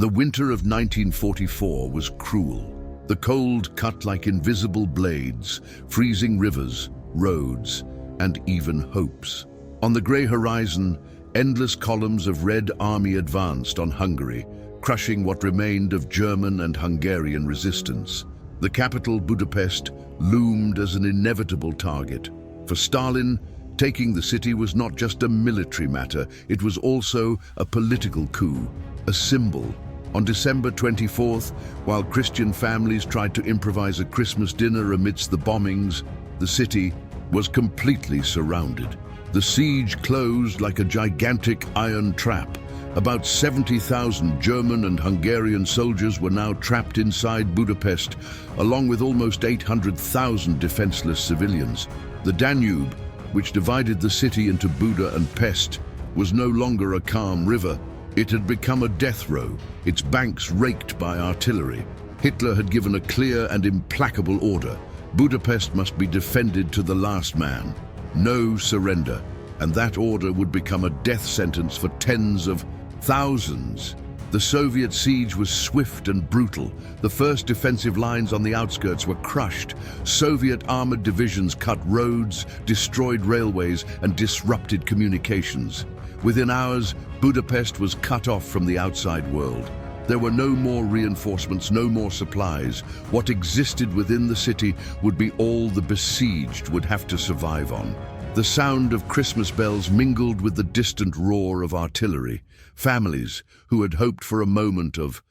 The winter of 1944 was cruel. The cold cut like invisible blades, freezing rivers, roads, and even hopes. On the grey horizon, endless columns of Red Army advanced on Hungary, crushing what remained of German and Hungarian resistance. The capital, Budapest, loomed as an inevitable target. For Stalin, taking the city was not just a military matter, it was also a political coup, a symbol. On December 24th, while Christian families tried to improvise a Christmas dinner amidst the bombings, the city was completely surrounded. The siege closed like a gigantic iron trap. About 70,000 German and Hungarian soldiers were now trapped inside Budapest, along with almost 800,000 defenseless civilians. The Danube, which divided the city into Buda and Pest, was no longer a calm river. It had become a death row, its banks raked by artillery. Hitler had given a clear and implacable order. Budapest must be defended to the last man. No surrender. And that order would become a death sentence for tens of thousands. The Soviet siege was swift and brutal. The first defensive lines on the outskirts were crushed. Soviet armored divisions cut roads, destroyed railways, and disrupted communications. Within hours, Budapest was cut off from the outside world. There were no more reinforcements, no more supplies. What existed within the city would be all the besieged would have to survive on. The sound of Christmas bells mingled with the distant roar of artillery. Families who had hoped for a moment of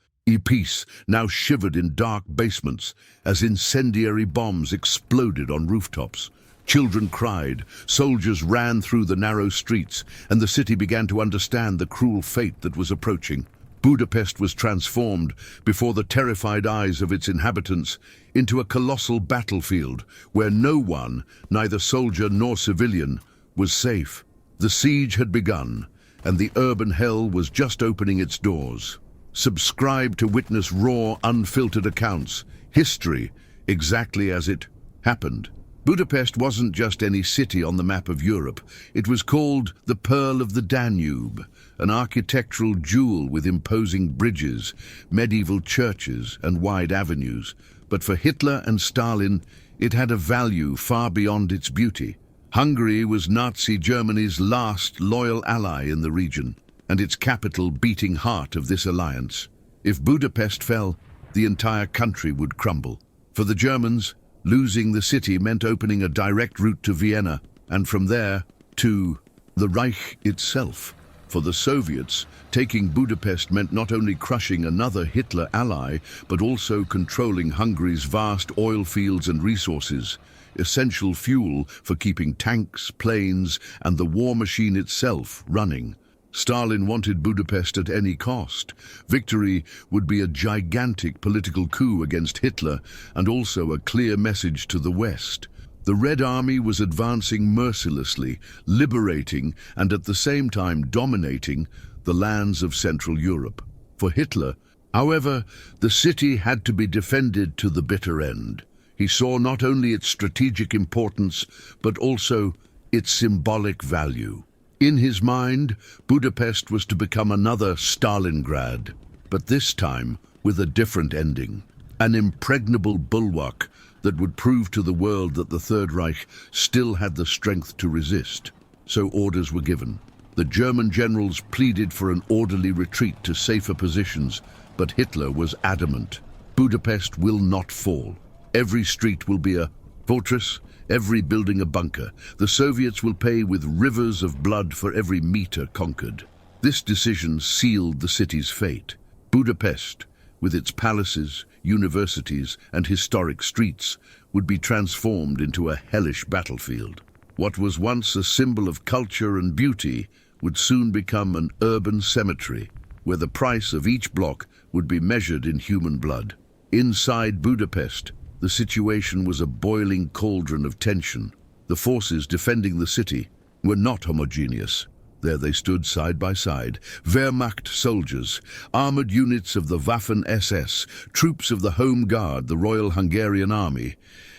peace now shivered in dark basements as incendiary bombs exploded on rooftops. Children cried, soldiers ran through the narrow streets, and the city began to understand the cruel fate that was approaching. Budapest was transformed before the terrified eyes of its inhabitants into a colossal battlefield where no one, neither soldier nor civilian, was safe. The siege had begun, and the urban hell was just opening its doors. Subscribe to witness raw, unfiltered accounts, history exactly as it happened. Budapest wasn't just any city on the map of Europe. It was called the Pearl of the Danube, an architectural jewel with imposing bridges, medieval churches, and wide avenues. But for Hitler and Stalin, it had a value far beyond its beauty. Hungary was Nazi Germany's last loyal ally in the region, and its capital beating heart of this alliance. If Budapest fell, the entire country would crumble. For the Germans, losing the city meant opening a direct route to Vienna, and from there to the Reich itself. For the Soviets, taking Budapest meant not only crushing another Hitler ally, but also controlling Hungary's vast oil fields and resources, essential fuel for keeping tanks, planes, and the war machine itself running. Stalin wanted Budapest at any cost. Victory would be a gigantic political coup against Hitler and also a clear message to the West. The Red Army was advancing mercilessly, liberating and at the same time dominating the lands of Central Europe. For Hitler, however, the city had to be defended to the bitter end. He saw not only its strategic importance, but also its symbolic value. In his mind, Budapest was to become another Stalingrad, but this time with a different ending. An impregnable bulwark that would prove to the world that the Third Reich still had the strength to resist. So orders were given. The German generals pleaded for an orderly retreat to safer positions, but Hitler was adamant. Budapest will not fall. Every street will be a fortress, every building a bunker. The Soviets will pay with rivers of blood for every meter conquered. This decision sealed the city's fate. Budapest, with its palaces, universities, and historic streets, would be transformed into a hellish battlefield. What was once a symbol of culture and beauty would soon become an urban cemetery, where the price of each block would be measured in human blood. Inside Budapest, the situation was a boiling cauldron of tension. The forces defending the city were not homogeneous. There they stood side by side, Wehrmacht soldiers, armored units of the Waffen-SS, troops of the Home Guard, the Royal Hungarian Army,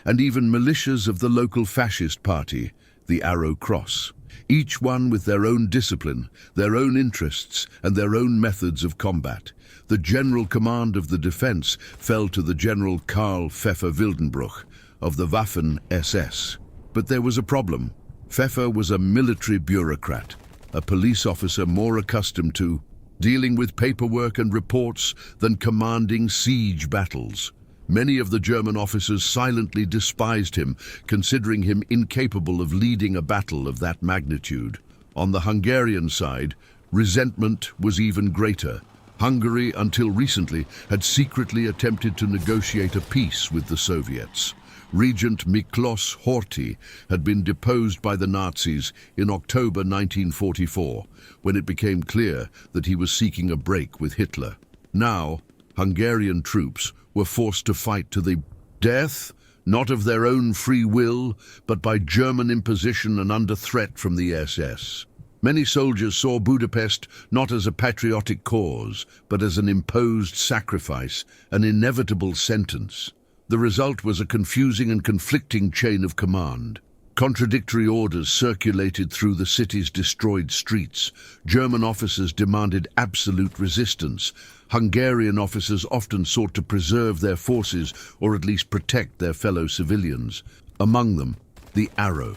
and even militias of the local fascist party, the Arrow Cross. each one with their own discipline, their own interests, and their own methods of combat. The general command of the defense fell to the General Karl Pfeffer Wildenbruch of the Waffen-SS. But there was a problem. Pfeffer was a military bureaucrat, a police officer more accustomed to dealing with paperwork and reports than commanding siege battles. Many of the German officers silently despised him, considering him incapable of leading a battle of that magnitude. On the Hungarian side, resentment was even greater. Hungary, until recently, had secretly attempted to negotiate a peace with the Soviets. Regent Miklos Horthy had been deposed by the Nazis in October 1944, when it became clear that he was seeking a break with Hitler. Now, Hungarian troops were forced to fight to the death, not of their own free will, but by German imposition and under threat from the SS. Many soldiers saw Budapest not as a patriotic cause, but as an imposed sacrifice, an inevitable sentence. The result was a confusing and conflicting chain of command. Contradictory orders circulated through the city's destroyed streets. German officers demanded absolute resistance. Hungarian officers often sought to preserve their forces or at least protect their fellow civilians. Among them, the Arrow.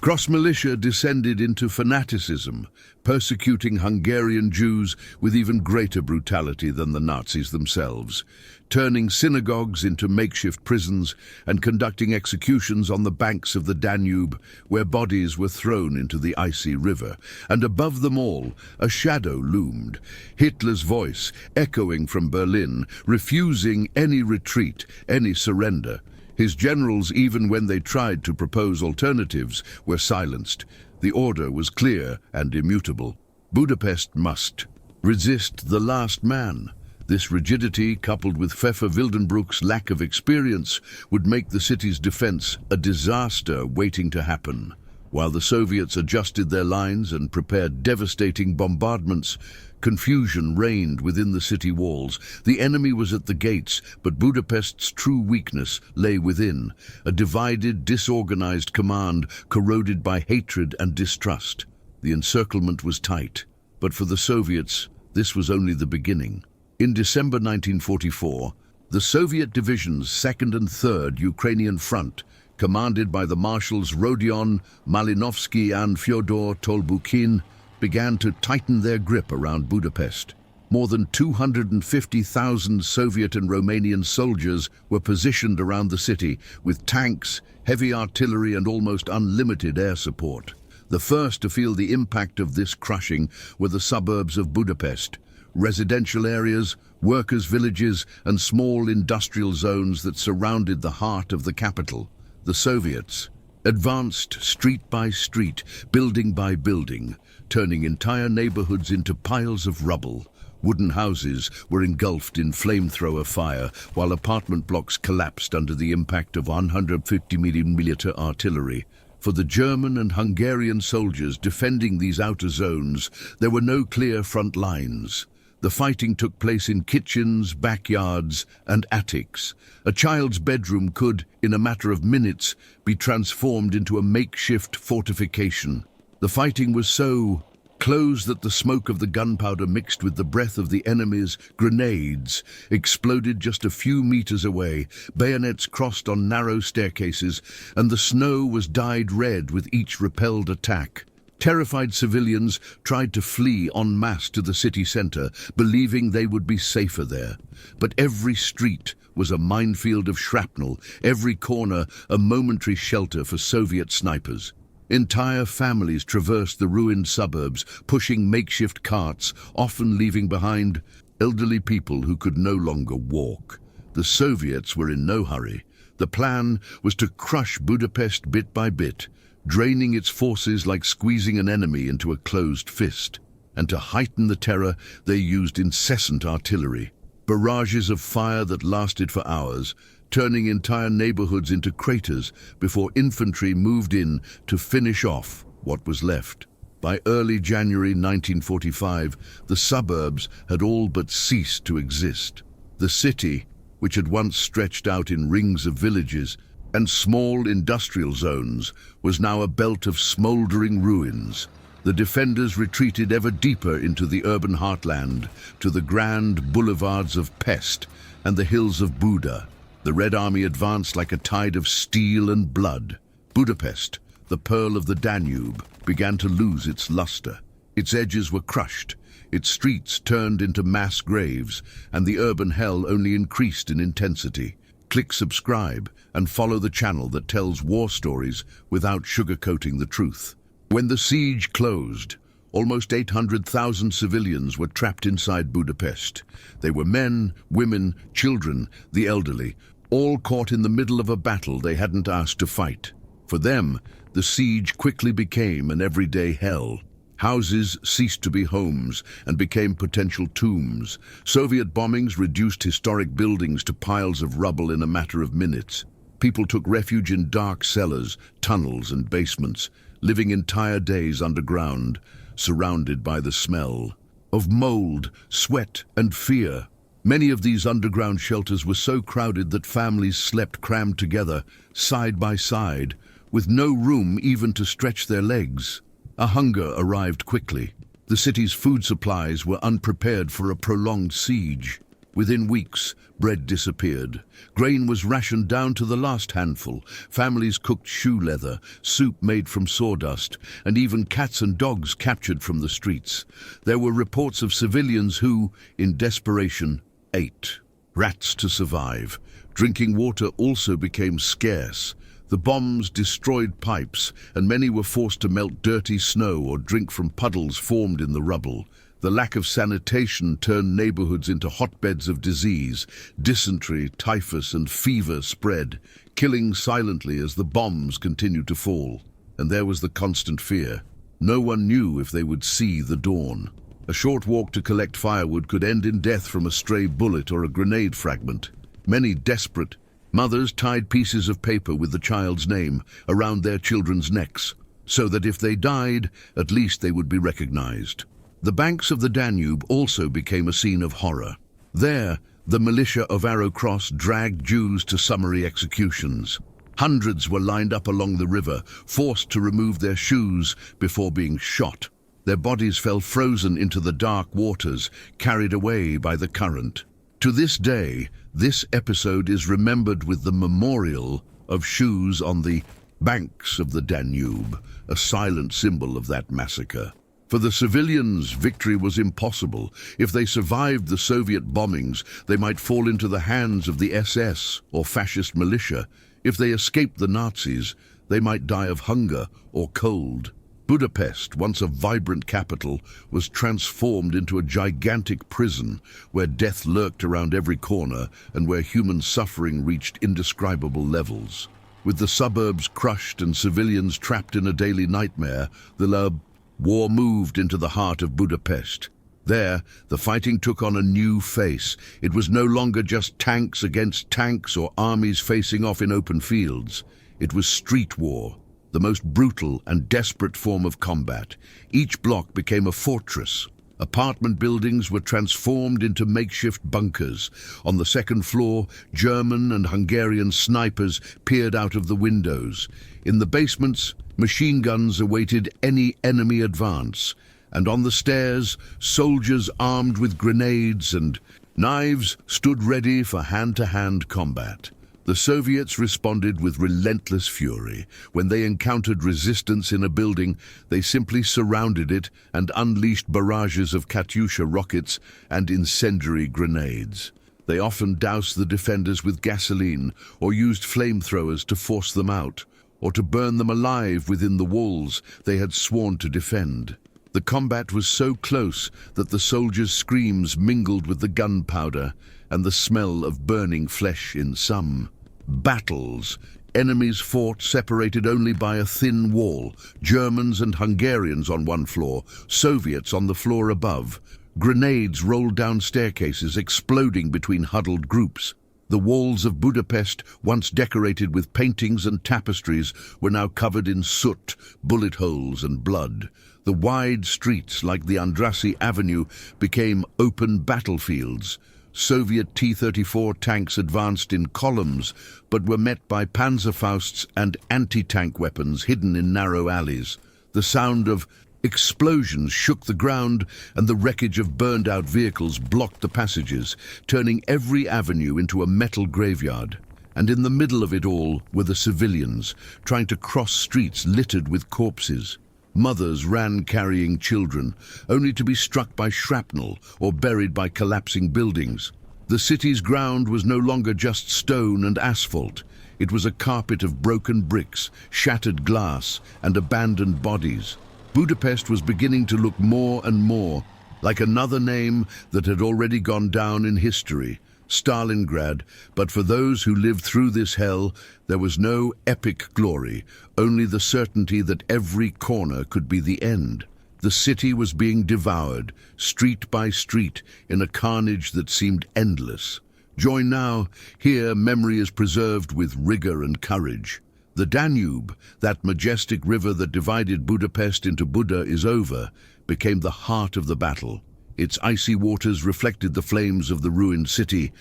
Cross-militia descended into fanaticism, persecuting Hungarian Jews with even greater brutality than the Nazis themselves, turning synagogues into makeshift prisons and conducting executions on the banks of the Danube, where bodies were thrown into the icy river. And above them all, a shadow loomed, Hitler's voice echoing from Berlin, refusing any retreat, any surrender. His generals, even when they tried to propose alternatives, were silenced. The order was clear and immutable. Budapest must resist the last man. This rigidity, coupled with Pfeffer Wildenbruch's lack of experience, would make the city's defense a disaster waiting to happen. While the Soviets adjusted their lines and prepared devastating bombardments, confusion reigned within the city walls. The enemy was at the gates, but Budapest's true weakness lay within, a divided, disorganized command corroded by hatred and distrust. The encirclement was tight, but for the Soviets, this was only the beginning. In December 1944, the Soviet divisions 2nd and 3rd Ukrainian Front, commanded by the marshals Rodion Malinovsky and Fyodor Tolbukhin, began to tighten their grip around Budapest. More than 250,000 Soviet and Romanian soldiers were positioned around the city with tanks, heavy artillery and almost unlimited air support. The first to feel the impact of this crushing were the suburbs of Budapest, residential areas, workers' villages and small industrial zones that surrounded the heart of the capital. The Soviets advanced street by street, building by building, turning entire neighborhoods into piles of rubble. Wooden houses were engulfed in flamethrower fire, while apartment blocks collapsed under the impact of 150 mm artillery. For the German and Hungarian soldiers defending these outer zones, there were no clear front lines. The fighting took place in kitchens, backyards, and attics. A child's bedroom could, in a matter of minutes, be transformed into a makeshift fortification. The fighting was so close that the smoke of the gunpowder mixed with the breath of the enemy's grenades exploded just a few meters away. Bayonets crossed on narrow staircases, and the snow was dyed red with each repelled attack. Terrified civilians tried to flee en masse to the city center, believing they would be safer there. But every street was a minefield of shrapnel, every corner a momentary shelter for Soviet snipers. Entire families traversed the ruined suburbs, pushing makeshift carts, often leaving behind elderly people who could no longer walk. The Soviets were in no hurry. The plan was to crush Budapest bit by bit, draining its forces like squeezing an enemy into a closed fist. And to heighten the terror, they used incessant artillery, barrages of fire that lasted for hours, turning entire neighborhoods into craters before infantry moved in to finish off what was left. By early January 1945, the suburbs had all but ceased to exist. The city, which had once stretched out in rings of villages, and small industrial zones was now a belt of smouldering ruins. The defenders retreated ever deeper into the urban heartland, to the grand boulevards of Pest and the hills of Buda. The Red Army advanced like a tide of steel and blood. Budapest, the pearl of the Danube, began to lose its luster. Its edges were crushed, its streets turned into mass graves, and the urban hell only increased in intensity. Click subscribe and follow the channel that tells war stories without sugarcoating the truth. When the siege closed, almost 800,000 civilians were trapped inside Budapest. They were men, women, children, the elderly, all caught in the middle of a battle they hadn't asked to fight. For them, the siege quickly became an everyday hell. Houses ceased to be homes and became potential tombs. Soviet bombings reduced historic buildings to piles of rubble in a matter of minutes. People took refuge in dark cellars, tunnels, and basements, living entire days underground, surrounded by the smell of mold, sweat, and fear. Many of these underground shelters were so crowded that families slept crammed together, side by side, with no room even to stretch their legs. A hunger arrived quickly. The city's food supplies were unprepared for a prolonged siege. Within weeks, bread disappeared. Grain was rationed down to the last handful. Families cooked shoe leather, soup made from sawdust, and even cats and dogs captured from the streets. There were reports of civilians who, in desperation, ate rats to survive. Drinking water also became scarce. The bombs destroyed pipes, and many were forced to melt dirty snow or drink from puddles formed in the rubble. The lack of sanitation turned neighborhoods into hotbeds of disease. Dysentery, typhus, and fever spread, killing silently as the bombs continued to fall. And there was the constant fear. No one knew if they would see the dawn. A short walk to collect firewood could end in death from a stray bullet or a grenade fragment. Many desperate mothers tied pieces of paper with the child's name around their children's necks, so that if they died, at least they would be recognized. The banks of the Danube also became a scene of horror. There, the militia of Arrow Cross dragged Jews to summary executions. Hundreds were lined up along the river, forced to remove their shoes before being shot. Their bodies fell frozen into the dark waters, carried away by the current. To this day, this episode is remembered with the memorial of shoes on the banks of the Danube, a silent symbol of that massacre. For the civilians, victory was impossible. If they survived the Soviet bombings, they might fall into the hands of the SS or fascist militia. If they escaped the Nazis, they might die of hunger or cold. Budapest, once a vibrant capital, was transformed into a gigantic prison where death lurked around every corner and where human suffering reached indescribable levels. With the suburbs crushed and civilians trapped in a daily nightmare, the war moved into the heart of Budapest. There, the fighting took on a new face. It was no longer just tanks against tanks or armies facing off in open fields. It was street war, the most brutal and desperate form of combat. Each block became a fortress. Apartment buildings were transformed into makeshift bunkers. On the second floor, German and Hungarian snipers peered out of the windows. In the basements, machine guns awaited any enemy advance. And on the stairs, soldiers armed with grenades and knives stood ready for hand-to-hand combat. The Soviets responded with relentless fury. When they encountered resistance in a building, they simply surrounded it and unleashed barrages of Katyusha rockets and incendiary grenades. They often doused the defenders with gasoline or used flamethrowers to force them out, or to burn them alive within the walls they had sworn to defend. The combat was so close that the soldiers' screams mingled with the gunpowder and the smell of burning flesh in some battles. Enemies fought separated only by a thin wall, Germans and Hungarians on one floor, Soviets on the floor above. Grenades rolled down staircases, exploding between huddled groups. The walls of Budapest, once decorated with paintings and tapestries, were now covered in soot, bullet holes and blood. The wide streets, like the Andrassy Avenue, became open battlefields. Soviet T-34 tanks advanced in columns, but were met by Panzerfausts and anti-tank weapons hidden in narrow alleys. The sound of explosions shook the ground, and the wreckage of burned-out vehicles blocked the passages, turning every avenue into a metal graveyard. And in the middle of it all were the civilians, trying to cross streets littered with corpses. Mothers ran carrying children, only to be struck by shrapnel or buried by collapsing buildings. The city's ground was no longer just stone and asphalt. It was a carpet of broken bricks, shattered glass, and abandoned bodies. Budapest was beginning to look more and more like another name that had already gone down in history, Stalingrad. But for those who lived through this hell, there was no epic glory, only the certainty that every corner could be the end. The city was being devoured, street by street, in a carnage that seemed endless. Join now, here memory is preserved with rigor and courage. The Danube, that majestic river that divided Budapest into Buda, is over, became the heart of the battle. Its icy waters reflected the flames of the ruined city,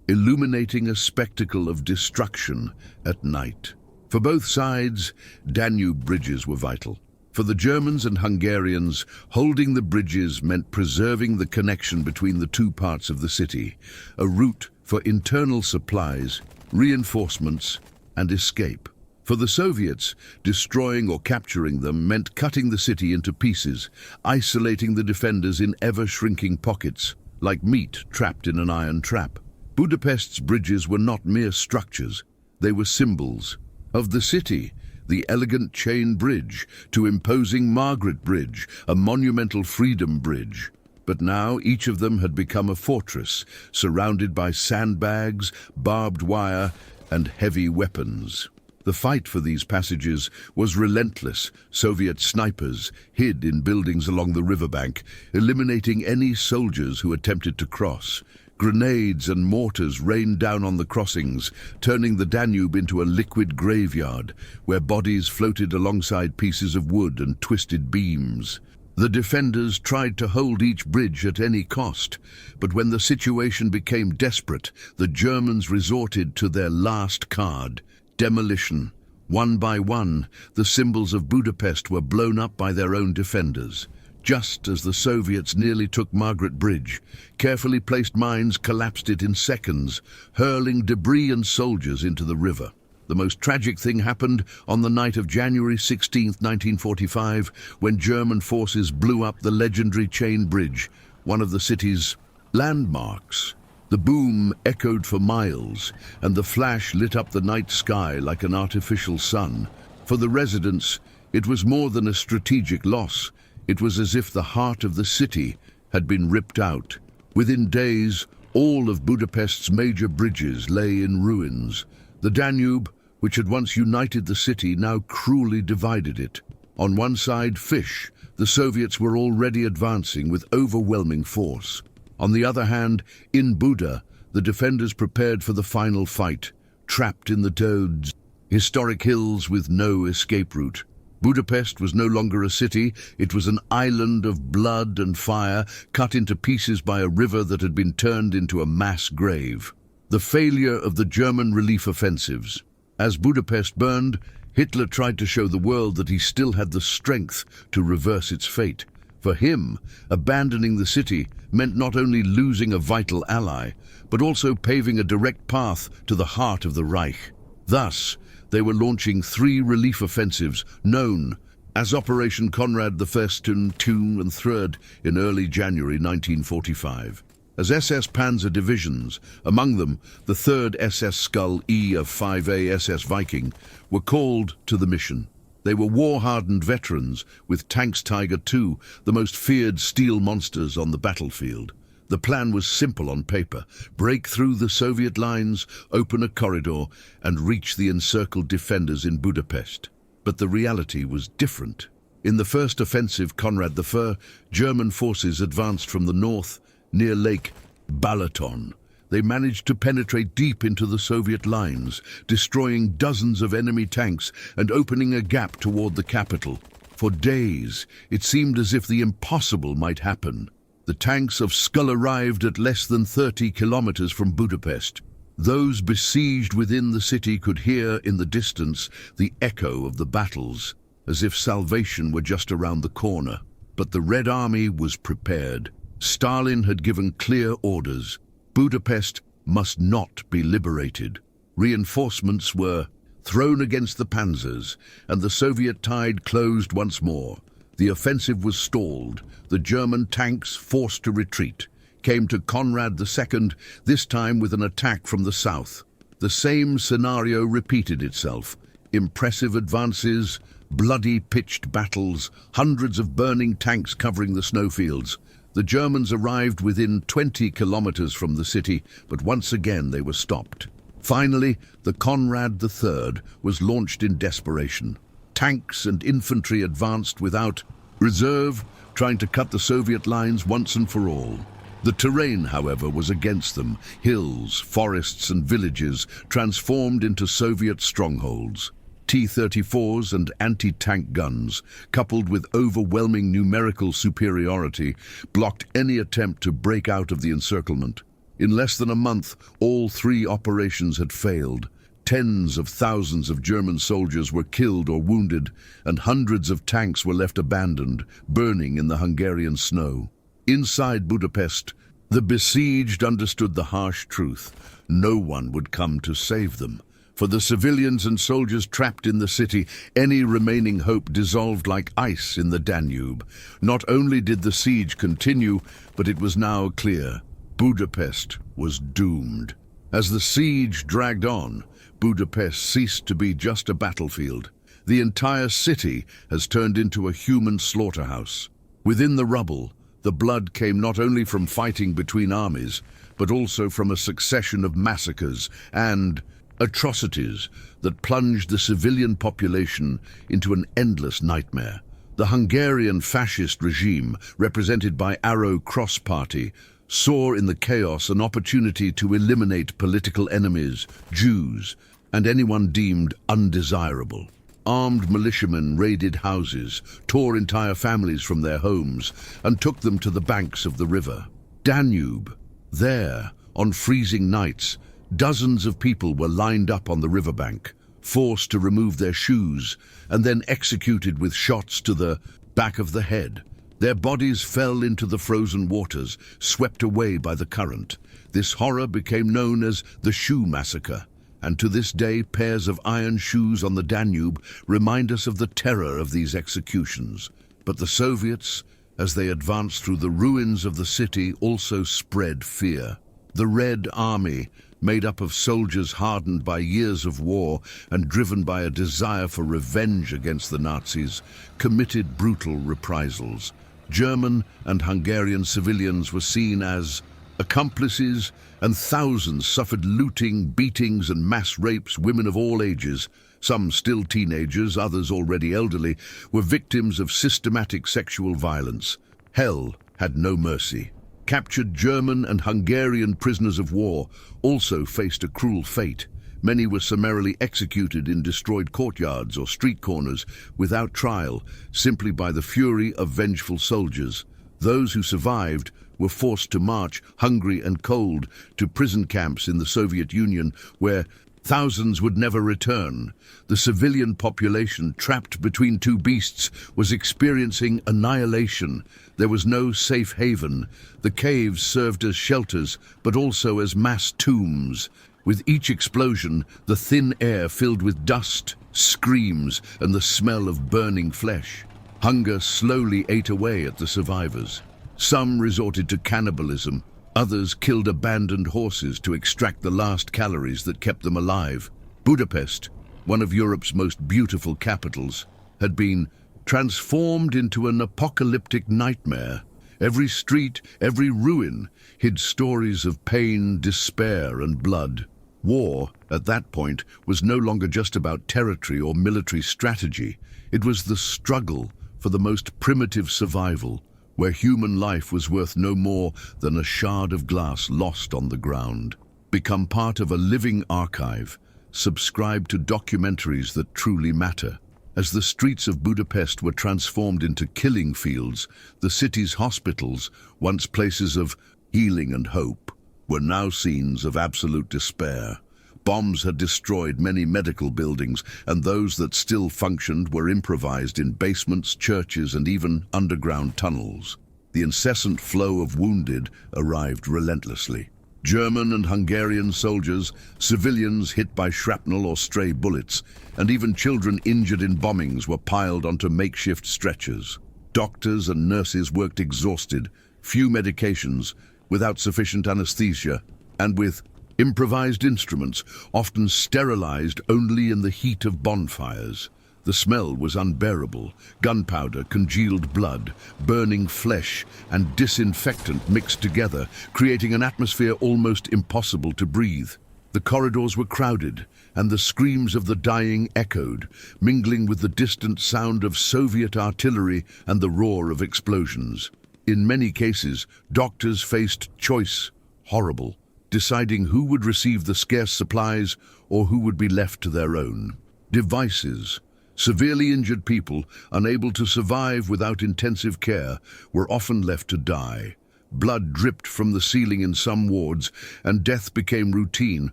illuminating a spectacle of destruction at night. For both sides, Danube bridges were vital. For the Germans and Hungarians, holding the bridges meant preserving the connection between the two parts of the city, a route for internal supplies, reinforcements, and escape. For the Soviets, destroying or capturing them meant cutting the city into pieces, isolating the defenders in ever-shrinking pockets, like meat trapped in an iron trap. Budapest's bridges were not mere structures, they were symbols of the city. The elegant chain bridge to imposing Margaret Bridge, a monumental freedom bridge. But now each of them had become a fortress, surrounded by sandbags, barbed wire, and heavy weapons. The fight for these passages was relentless. Soviet snipers hid in buildings along the riverbank, eliminating any soldiers who attempted to cross. Grenades and mortars rained down on the crossings, turning the Danube into a liquid graveyard, where bodies floated alongside pieces of wood and twisted beams. The defenders tried to hold each bridge at any cost, but when the situation became desperate, the Germans resorted to their last card: demolition. One by one, the symbols of Budapest were blown up by their own defenders. Just as the Soviets nearly took Margaret Bridge, carefully placed mines collapsed it in seconds, hurling debris and soldiers into the river. The most tragic thing happened on the night of January 16, 1945, when German forces blew up the legendary Chain Bridge, one of the city's landmarks. The boom echoed for miles, and the flash lit up the night sky like an artificial sun. For the residents, it was more than a strategic loss. It was as if the heart of the city had been ripped out. Within days, all of Budapest's major bridges lay in ruins. The Danube, which had once united the city, now cruelly divided it. On one side, Fish, the Soviets were already advancing with overwhelming force. On the other hand, in Buda, the defenders prepared for the final fight, trapped in the Toads, historic hills with no escape route. Budapest was no longer a city, it was an island of blood and fire, cut into pieces by a river that had been turned into a mass grave. The failure of the German relief offensives. As Budapest burned, Hitler tried to show the world that he still had the strength to reverse its fate. For him, abandoning the city meant not only losing a vital ally, but also paving a direct path to the heart of the Reich. Thus, they were launching 3 relief offensives known as Operation Conrad I, II, and III in early January 1945. As SS Panzer divisions, among them the 3rd SS Skull E of 5A SS Viking, were called to the mission. They were war-hardened veterans with tanks Tiger II, the most feared steel monsters on the battlefield. The plan was simple on paper: break through the Soviet lines, open a corridor, and reach the encircled defenders in Budapest. But the reality was different. In the first offensive, Conrad I, German forces advanced from the north, near Lake Balaton. They managed to penetrate deep into the Soviet lines, destroying dozens of enemy tanks and opening a gap toward the capital. For days, it seemed as if the impossible might happen. The tanks of Skull arrived at less than 30 kilometers from Budapest. Those besieged within the city could hear in the distance the echo of the battles, as if salvation were just around the corner. But the Red Army was prepared. Stalin had given clear orders. Budapest must not be liberated. Reinforcements were thrown against the panzers, and the Soviet tide closed once more. The offensive was stalled. The German tanks, forced to retreat, came to Conrad II, this time with an attack from the south. The same scenario repeated itself. Impressive advances, bloody pitched battles, hundreds of burning tanks covering the snowfields. The Germans arrived within 20 kilometers from the city, but once again they were stopped. Finally, the Conrad III was launched in desperation. Tanks and infantry advanced without reserve, trying to cut the Soviet lines once and for all. The terrain, however, was against them. Hills, forests and villages transformed into Soviet strongholds. T-34s and anti-tank guns, coupled with overwhelming numerical superiority, blocked any attempt to break out of the encirclement. In less than a month, all three operations had failed. Tens of thousands of German soldiers were killed or wounded, and hundreds of tanks were left abandoned, burning in the Hungarian snow. Inside Budapest, the besieged understood the harsh truth. No one would come to save them. For the civilians and soldiers trapped in the city, any remaining hope dissolved like ice in the Danube. Not only did the siege continue, but it was now clear: Budapest was doomed. As the siege dragged on, Budapest ceased to be just a battlefield. The entire city has turned into a human slaughterhouse. Within the rubble, the blood came not only from fighting between armies, but also from a succession of massacres and atrocities that plunged the civilian population into an endless nightmare. The Hungarian fascist regime, represented by Arrow Cross Party, saw in the chaos an opportunity to eliminate political enemies, Jews, and anyone deemed undesirable. Armed militiamen raided houses, tore entire families from their homes, and took them to the banks of the river Danube. There, on freezing nights, dozens of people were lined up on the riverbank, forced to remove their shoes, and then executed with shots to the back of the head. Their bodies fell into the frozen waters, swept away by the current. This horror became known as the Shoe Massacre, and to this day pairs of iron shoes on the Danube remind us of the terror of these executions. But the Soviets, as they advanced through the ruins of the city, also spread fear. The Red Army, made up of soldiers hardened by years of war and driven by a desire for revenge against the Nazis, committed brutal reprisals. German and Hungarian civilians were seen as accomplices, and thousands suffered looting, beatings, and mass rapes. Women of all ages, some still teenagers, others already elderly, were victims of systematic sexual violence. Hell had no mercy. Captured German and Hungarian prisoners of war also faced a cruel fate. Many were summarily executed in destroyed courtyards or street corners without trial, simply by the fury of vengeful soldiers. Those who survived were forced to march, hungry and cold, to prison camps in the Soviet Union, where thousands would never return. The civilian population, trapped between two beasts, was experiencing annihilation. There was no safe haven. The caves served as shelters, but also as mass tombs. With each explosion, the thin air filled with dust, screams, and the smell of burning flesh. Hunger slowly ate away at the survivors. Some resorted to cannibalism. Others killed abandoned horses to extract the last calories that kept them alive. Budapest, one of Europe's most beautiful capitals, had been transformed into an apocalyptic nightmare. Every street, every ruin, hid stories of pain, despair, and blood. War, at that point, was no longer just about territory or military strategy. It was the struggle for the most primitive survival, where human life was worth no more than a shard of glass lost on the ground. Become part of a living archive. Subscribe to documentaries that truly matter. As the streets of Budapest were transformed into killing fields, the city's hospitals, once places of healing and hope, were now scenes of absolute despair. Bombs had destroyed many medical buildings, and those that still functioned were improvised in basements, churches, and even underground tunnels. The incessant flow of wounded arrived relentlessly. German and Hungarian soldiers, civilians hit by shrapnel or stray bullets, and even children injured in bombings were piled onto makeshift stretchers. Doctors and nurses worked exhausted, few medications, without sufficient anesthesia, and with improvised instruments, often sterilized only in the heat of bonfires. The smell was unbearable. Gunpowder, congealed blood, burning flesh, and disinfectant mixed together, creating an atmosphere almost impossible to breathe. The corridors were crowded, and the screams of the dying echoed, mingling with the distant sound of Soviet artillery and the roar of explosions. In many cases, doctors faced choice, horrible, deciding who would receive the scarce supplies or who would be left to their own devices. Severely injured people, unable to survive without intensive care, were often left to die. Blood dripped from the ceiling in some wards, and death became routine,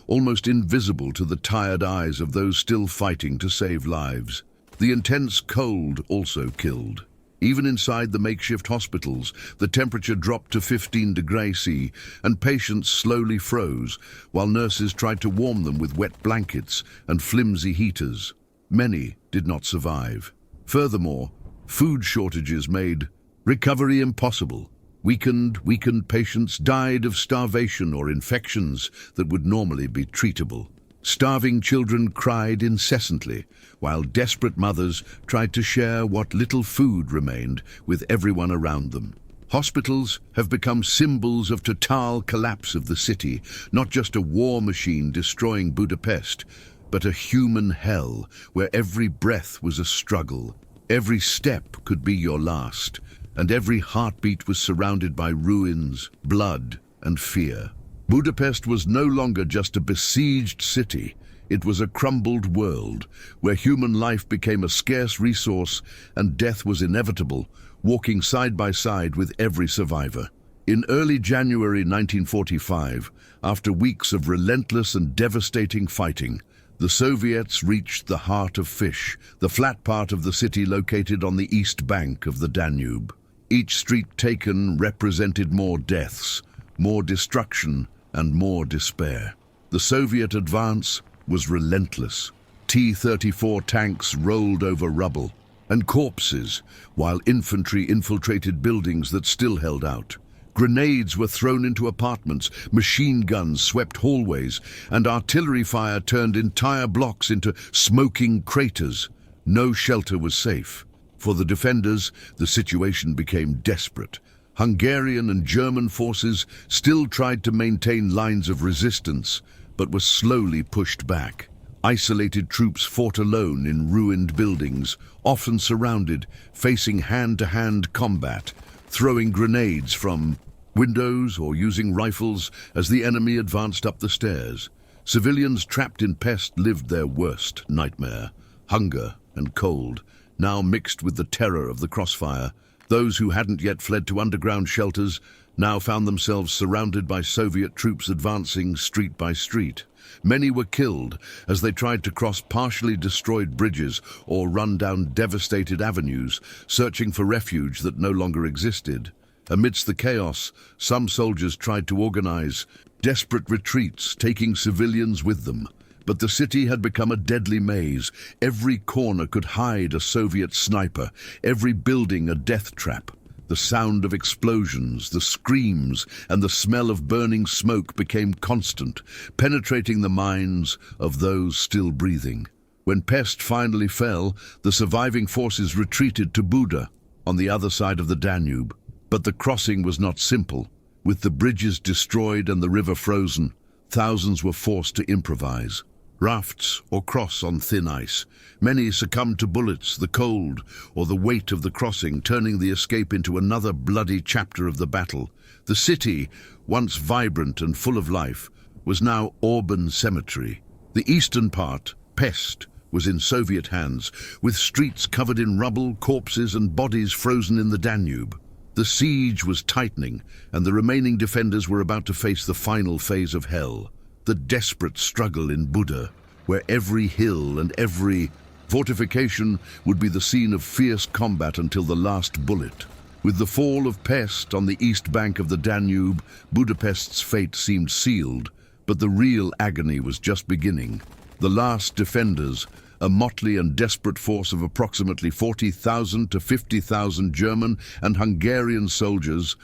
almost invisible to the tired eyes of those still fighting to save lives. The intense cold also killed. Even inside the makeshift hospitals, the temperature dropped to 15 degrees C, and patients slowly froze, while nurses tried to warm them with wet blankets and flimsy heaters. Many did not survive. Furthermore, food shortages made recovery impossible. Weakened patients died of starvation or infections that would normally be treatable. Starving children cried incessantly, while desperate mothers tried to share what little food remained with everyone around them. Hospitals have become symbols of total collapse of the city, not just a war machine destroying Budapest, but a human hell where every breath was a struggle. Every step could be your last, and every heartbeat was surrounded by ruins, blood, and fear. Budapest was no longer just a besieged city. It was a crumbled world, where human life became a scarce resource and death was inevitable, walking side by side with every survivor. In early January 1945, after weeks of relentless and devastating fighting, the Soviets reached the Heart of Fish, the flat part of the city located on the east bank of the Danube. Each street taken represented more deaths, more destruction, and more despair. The Soviet advance was relentless. T-34 tanks rolled over rubble and corpses, while infantry infiltrated buildings that still held out. Grenades were thrown into apartments, machine guns swept hallways, and artillery fire turned entire blocks into smoking craters. No shelter was safe. For the defenders, the situation became desperate. Hungarian and German forces still tried to maintain lines of resistance, but were slowly pushed back. Isolated troops fought alone in ruined buildings, often surrounded, facing hand-to-hand combat, throwing grenades from windows or using rifles as the enemy advanced up the stairs. Civilians trapped in Pest lived their worst nightmare, hunger and cold, now mixed with the terror of the crossfire. Those who hadn't yet fled to underground shelters now found themselves surrounded by Soviet troops advancing street by street. Many were killed as they tried to cross partially destroyed bridges or run down devastated avenues, searching for refuge that no longer existed. Amidst the chaos, some soldiers tried to organize desperate retreats, taking civilians with them. But the city had become a deadly maze. Every corner could hide a Soviet sniper, every building a death trap. The sound of explosions, the screams, and the smell of burning smoke became constant, penetrating the minds of those still breathing. When Pest finally fell, the surviving forces retreated to Buda, on the other side of the Danube. But the crossing was not simple. With the bridges destroyed and the river frozen, thousands were forced to improvise. Rafts or cross on thin ice. Many succumbed to bullets, the cold, or the weight of the crossing, turning the escape into another bloody chapter of the battle. The city, once vibrant and full of life, was now urban cemetery. The eastern part, Pest, was in Soviet hands, with streets covered in rubble, corpses and bodies frozen in the Danube. The siege was tightening, and the remaining defenders were about to face the final phase of hell, the desperate struggle in Buda, where every hill and every fortification would be the scene of fierce combat until the last bullet. With the fall of Pest on the east bank of the Danube, Budapest's fate seemed sealed, but the real agony was just beginning. The last defenders, a motley and desperate force of approximately 40,000 to 50,000 German and Hungarian soldiers,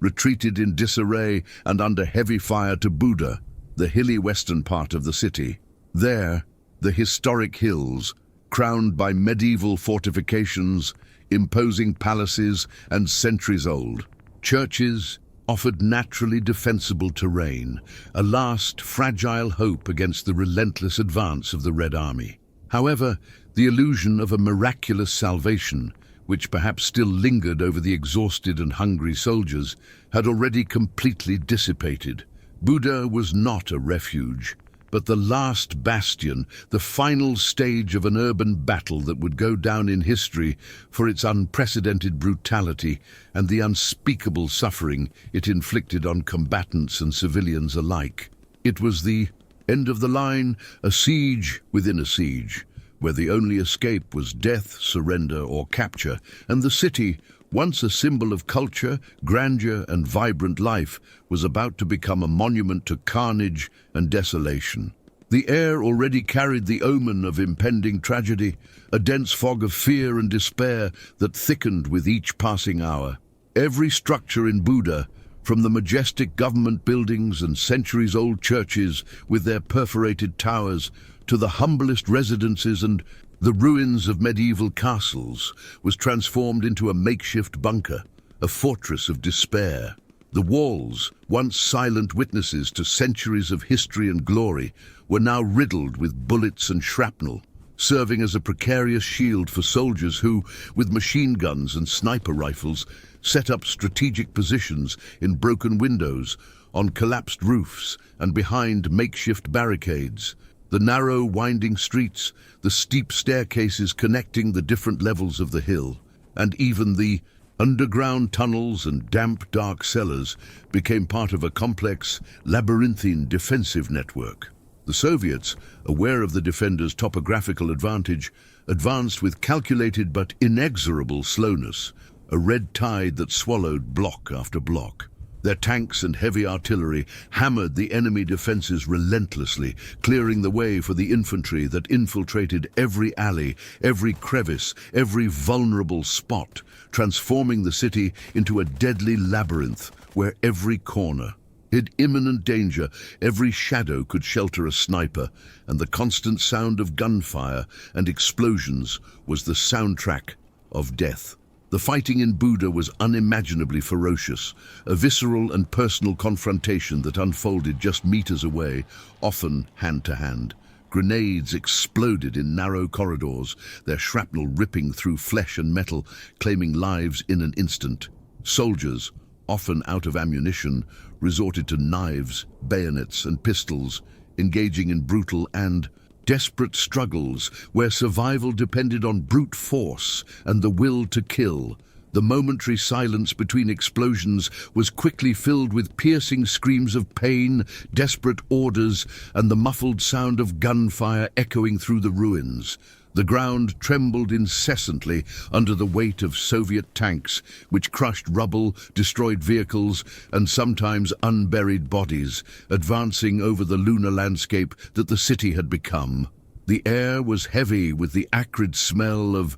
retreated in disarray and under heavy fire to Buda, the hilly western part of the city. There, the historic hills, crowned by medieval fortifications, imposing palaces and centuries old. Churches offered naturally defensible terrain, a last fragile hope against the relentless advance of the Red Army. However, the illusion of a miraculous salvation, which perhaps still lingered over the exhausted and hungry soldiers, had already completely dissipated. Buda was not a refuge, but the last bastion, the final stage of an urban battle that would go down in history for its unprecedented brutality and the unspeakable suffering it inflicted on combatants and civilians alike. It was the end of the line, a siege within a siege, where the only escape was death, surrender, or capture, and the city, once a symbol of culture, grandeur, and vibrant life, was about to become a monument to carnage and desolation. The air already carried the omen of impending tragedy, a dense fog of fear and despair that thickened with each passing hour. Every structure in Buda, from the majestic government buildings and centuries-old churches with their perforated towers to the humblest residences and the ruins of medieval castles, was transformed into a makeshift bunker, a fortress of despair. The walls, once silent witnesses to centuries of history and glory, were now riddled with bullets and shrapnel, serving as a precarious shield for soldiers who, with machine guns and sniper rifles, set up strategic positions in broken windows, on collapsed roofs, and behind makeshift barricades. The narrow, winding streets, the steep staircases connecting the different levels of the hill, and even the underground tunnels and damp, dark cellars became part of a complex, labyrinthine defensive network. The Soviets, aware of the defenders' topographical advantage, advanced with calculated but inexorable slowness, a red tide that swallowed block after block. Their tanks and heavy artillery hammered the enemy defenses relentlessly, clearing the way for the infantry that infiltrated every alley, every crevice, every vulnerable spot, transforming the city into a deadly labyrinth where every corner hid imminent danger, every shadow could shelter a sniper, and the constant sound of gunfire and explosions was the soundtrack of death. The fighting in Buda was unimaginably ferocious, a visceral and personal confrontation that unfolded just meters away, often hand-to-hand. Grenades exploded in narrow corridors, their shrapnel ripping through flesh and metal, claiming lives in an instant. Soldiers, often out of ammunition, resorted to knives, bayonets, and pistols, engaging in brutal and desperate struggles where survival depended on brute force and the will to kill. The momentary silence between explosions was quickly filled with piercing screams of pain, desperate orders, and the muffled sound of gunfire echoing through the ruins. The ground trembled incessantly under the weight of Soviet tanks, which crushed rubble, destroyed vehicles, and sometimes unburied bodies, advancing over the lunar landscape that the city had become. The air was heavy with the acrid smell of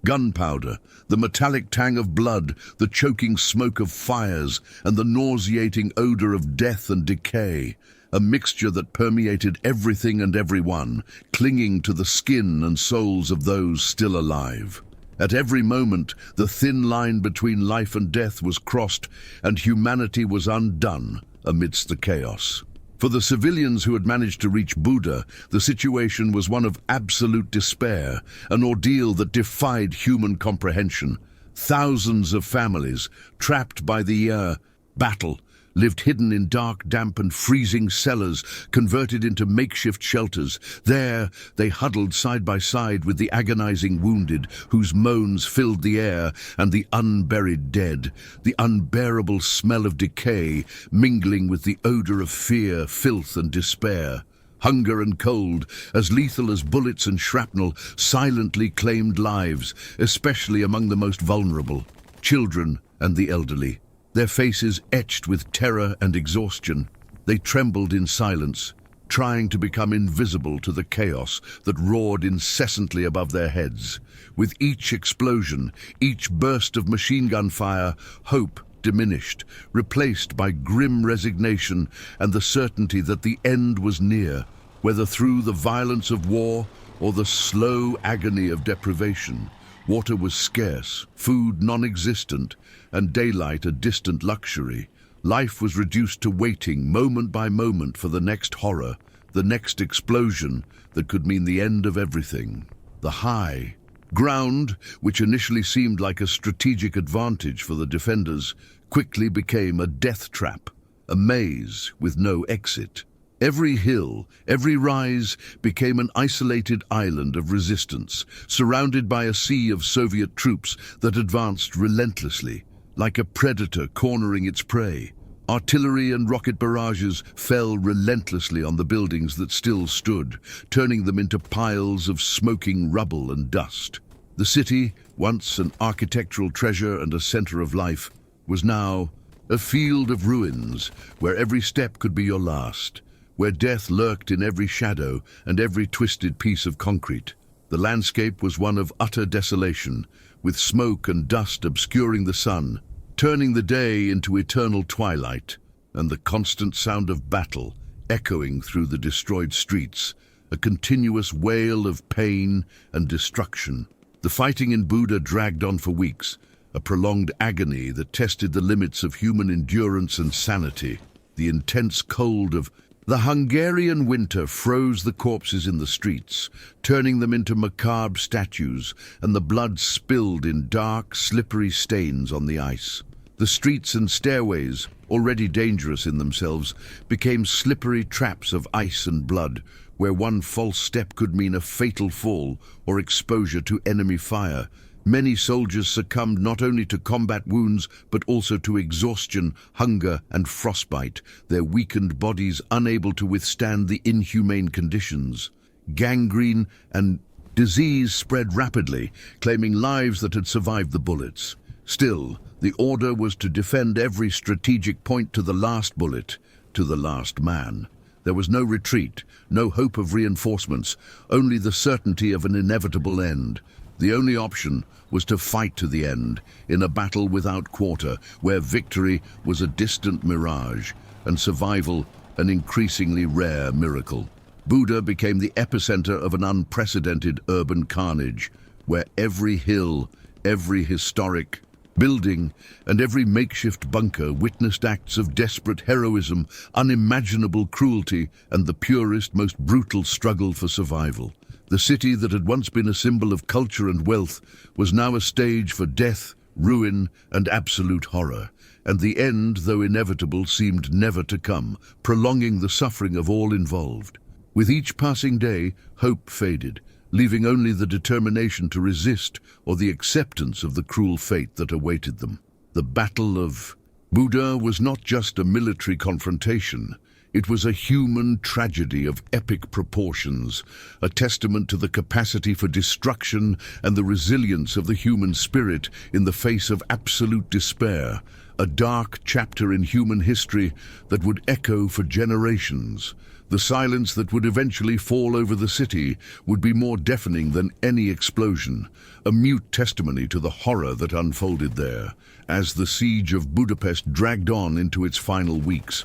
gunpowder, the metallic tang of blood, the choking smoke of fires, and the nauseating odor of death and decay. A mixture that permeated everything and everyone, clinging to the skin and souls of those still alive. At every moment, the thin line between life and death was crossed, and humanity was undone amidst the chaos. For the civilians who had managed to reach Buda, the situation was one of absolute despair, an ordeal that defied human comprehension. Thousands of families, trapped by the battle, lived hidden in dark, damp and freezing cellars converted into makeshift shelters. There they huddled side by side with the agonizing wounded, whose moans filled the air, and the unburied dead, the unbearable smell of decay mingling with the odor of fear, filth and despair. Hunger and cold, as lethal as bullets and shrapnel, silently claimed lives, especially among the most vulnerable, children and the elderly. Their faces etched with terror and exhaustion, they trembled in silence, trying to become invisible to the chaos that roared incessantly above their heads. With each explosion, each burst of machine gun fire, hope diminished, replaced by grim resignation and the certainty that the end was near, whether through the violence of war or the slow agony of deprivation. Water was scarce, food non-existent, and daylight a distant luxury. Life was reduced to waiting moment by moment for the next horror, the next explosion that could mean the end of everything. The high ground, which initially seemed like a strategic advantage for the defenders, quickly became a death trap, a maze with no exit. Every hill, every rise became an isolated island of resistance, surrounded by a sea of Soviet troops that advanced relentlessly, like a predator cornering its prey. Artillery and rocket barrages fell relentlessly on the buildings that still stood, turning them into piles of smoking rubble and dust. The city, once an architectural treasure and a center of life, was now a field of ruins where every step could be your last, where death lurked in every shadow and every twisted piece of concrete. The landscape was one of utter desolation, with smoke and dust obscuring the sun, turning the day into eternal twilight, and the constant sound of battle echoing through the destroyed streets, a continuous wail of pain and destruction. The fighting in Buda dragged on for weeks, a prolonged agony that tested the limits of human endurance and sanity. The intense cold of the Hungarian winter froze the corpses in the streets, turning them into macabre statues, and the blood spilled in dark, slippery stains on the ice. The streets and stairways, already dangerous in themselves, became slippery traps of ice and blood, where one false step could mean a fatal fall or exposure to enemy fire. Many soldiers succumbed not only to combat wounds, but also to exhaustion, hunger, and frostbite, their weakened bodies unable to withstand the inhumane conditions. Gangrene and disease spread rapidly, claiming lives that had survived the bullets. Still, the order was to defend every strategic point to the last bullet, to the last man. There was no retreat, no hope of reinforcements, only the certainty of an inevitable end. The only option was to fight to the end, in a battle without quarter, where victory was a distant mirage, and survival an increasingly rare miracle. Buda became the epicenter of an unprecedented urban carnage, where every hill, every historic building, and every makeshift bunker witnessed acts of desperate heroism, unimaginable cruelty, and the purest, most brutal struggle for survival. The city that had once been a symbol of culture and wealth was now a stage for death, ruin, and absolute horror. And the end, though inevitable, seemed never to come, prolonging the suffering of all involved. With each passing day, hope faded, leaving only the determination to resist or the acceptance of the cruel fate that awaited them. The Battle of Buda was not just a military confrontation. It was a human tragedy of epic proportions, a testament to the capacity for destruction and the resilience of the human spirit in the face of absolute despair, a dark chapter in human history that would echo for generations. The silence that would eventually fall over the city would be more deafening than any explosion, a mute testimony to the horror that unfolded there. As the Siege of Budapest dragged on into its final weeks,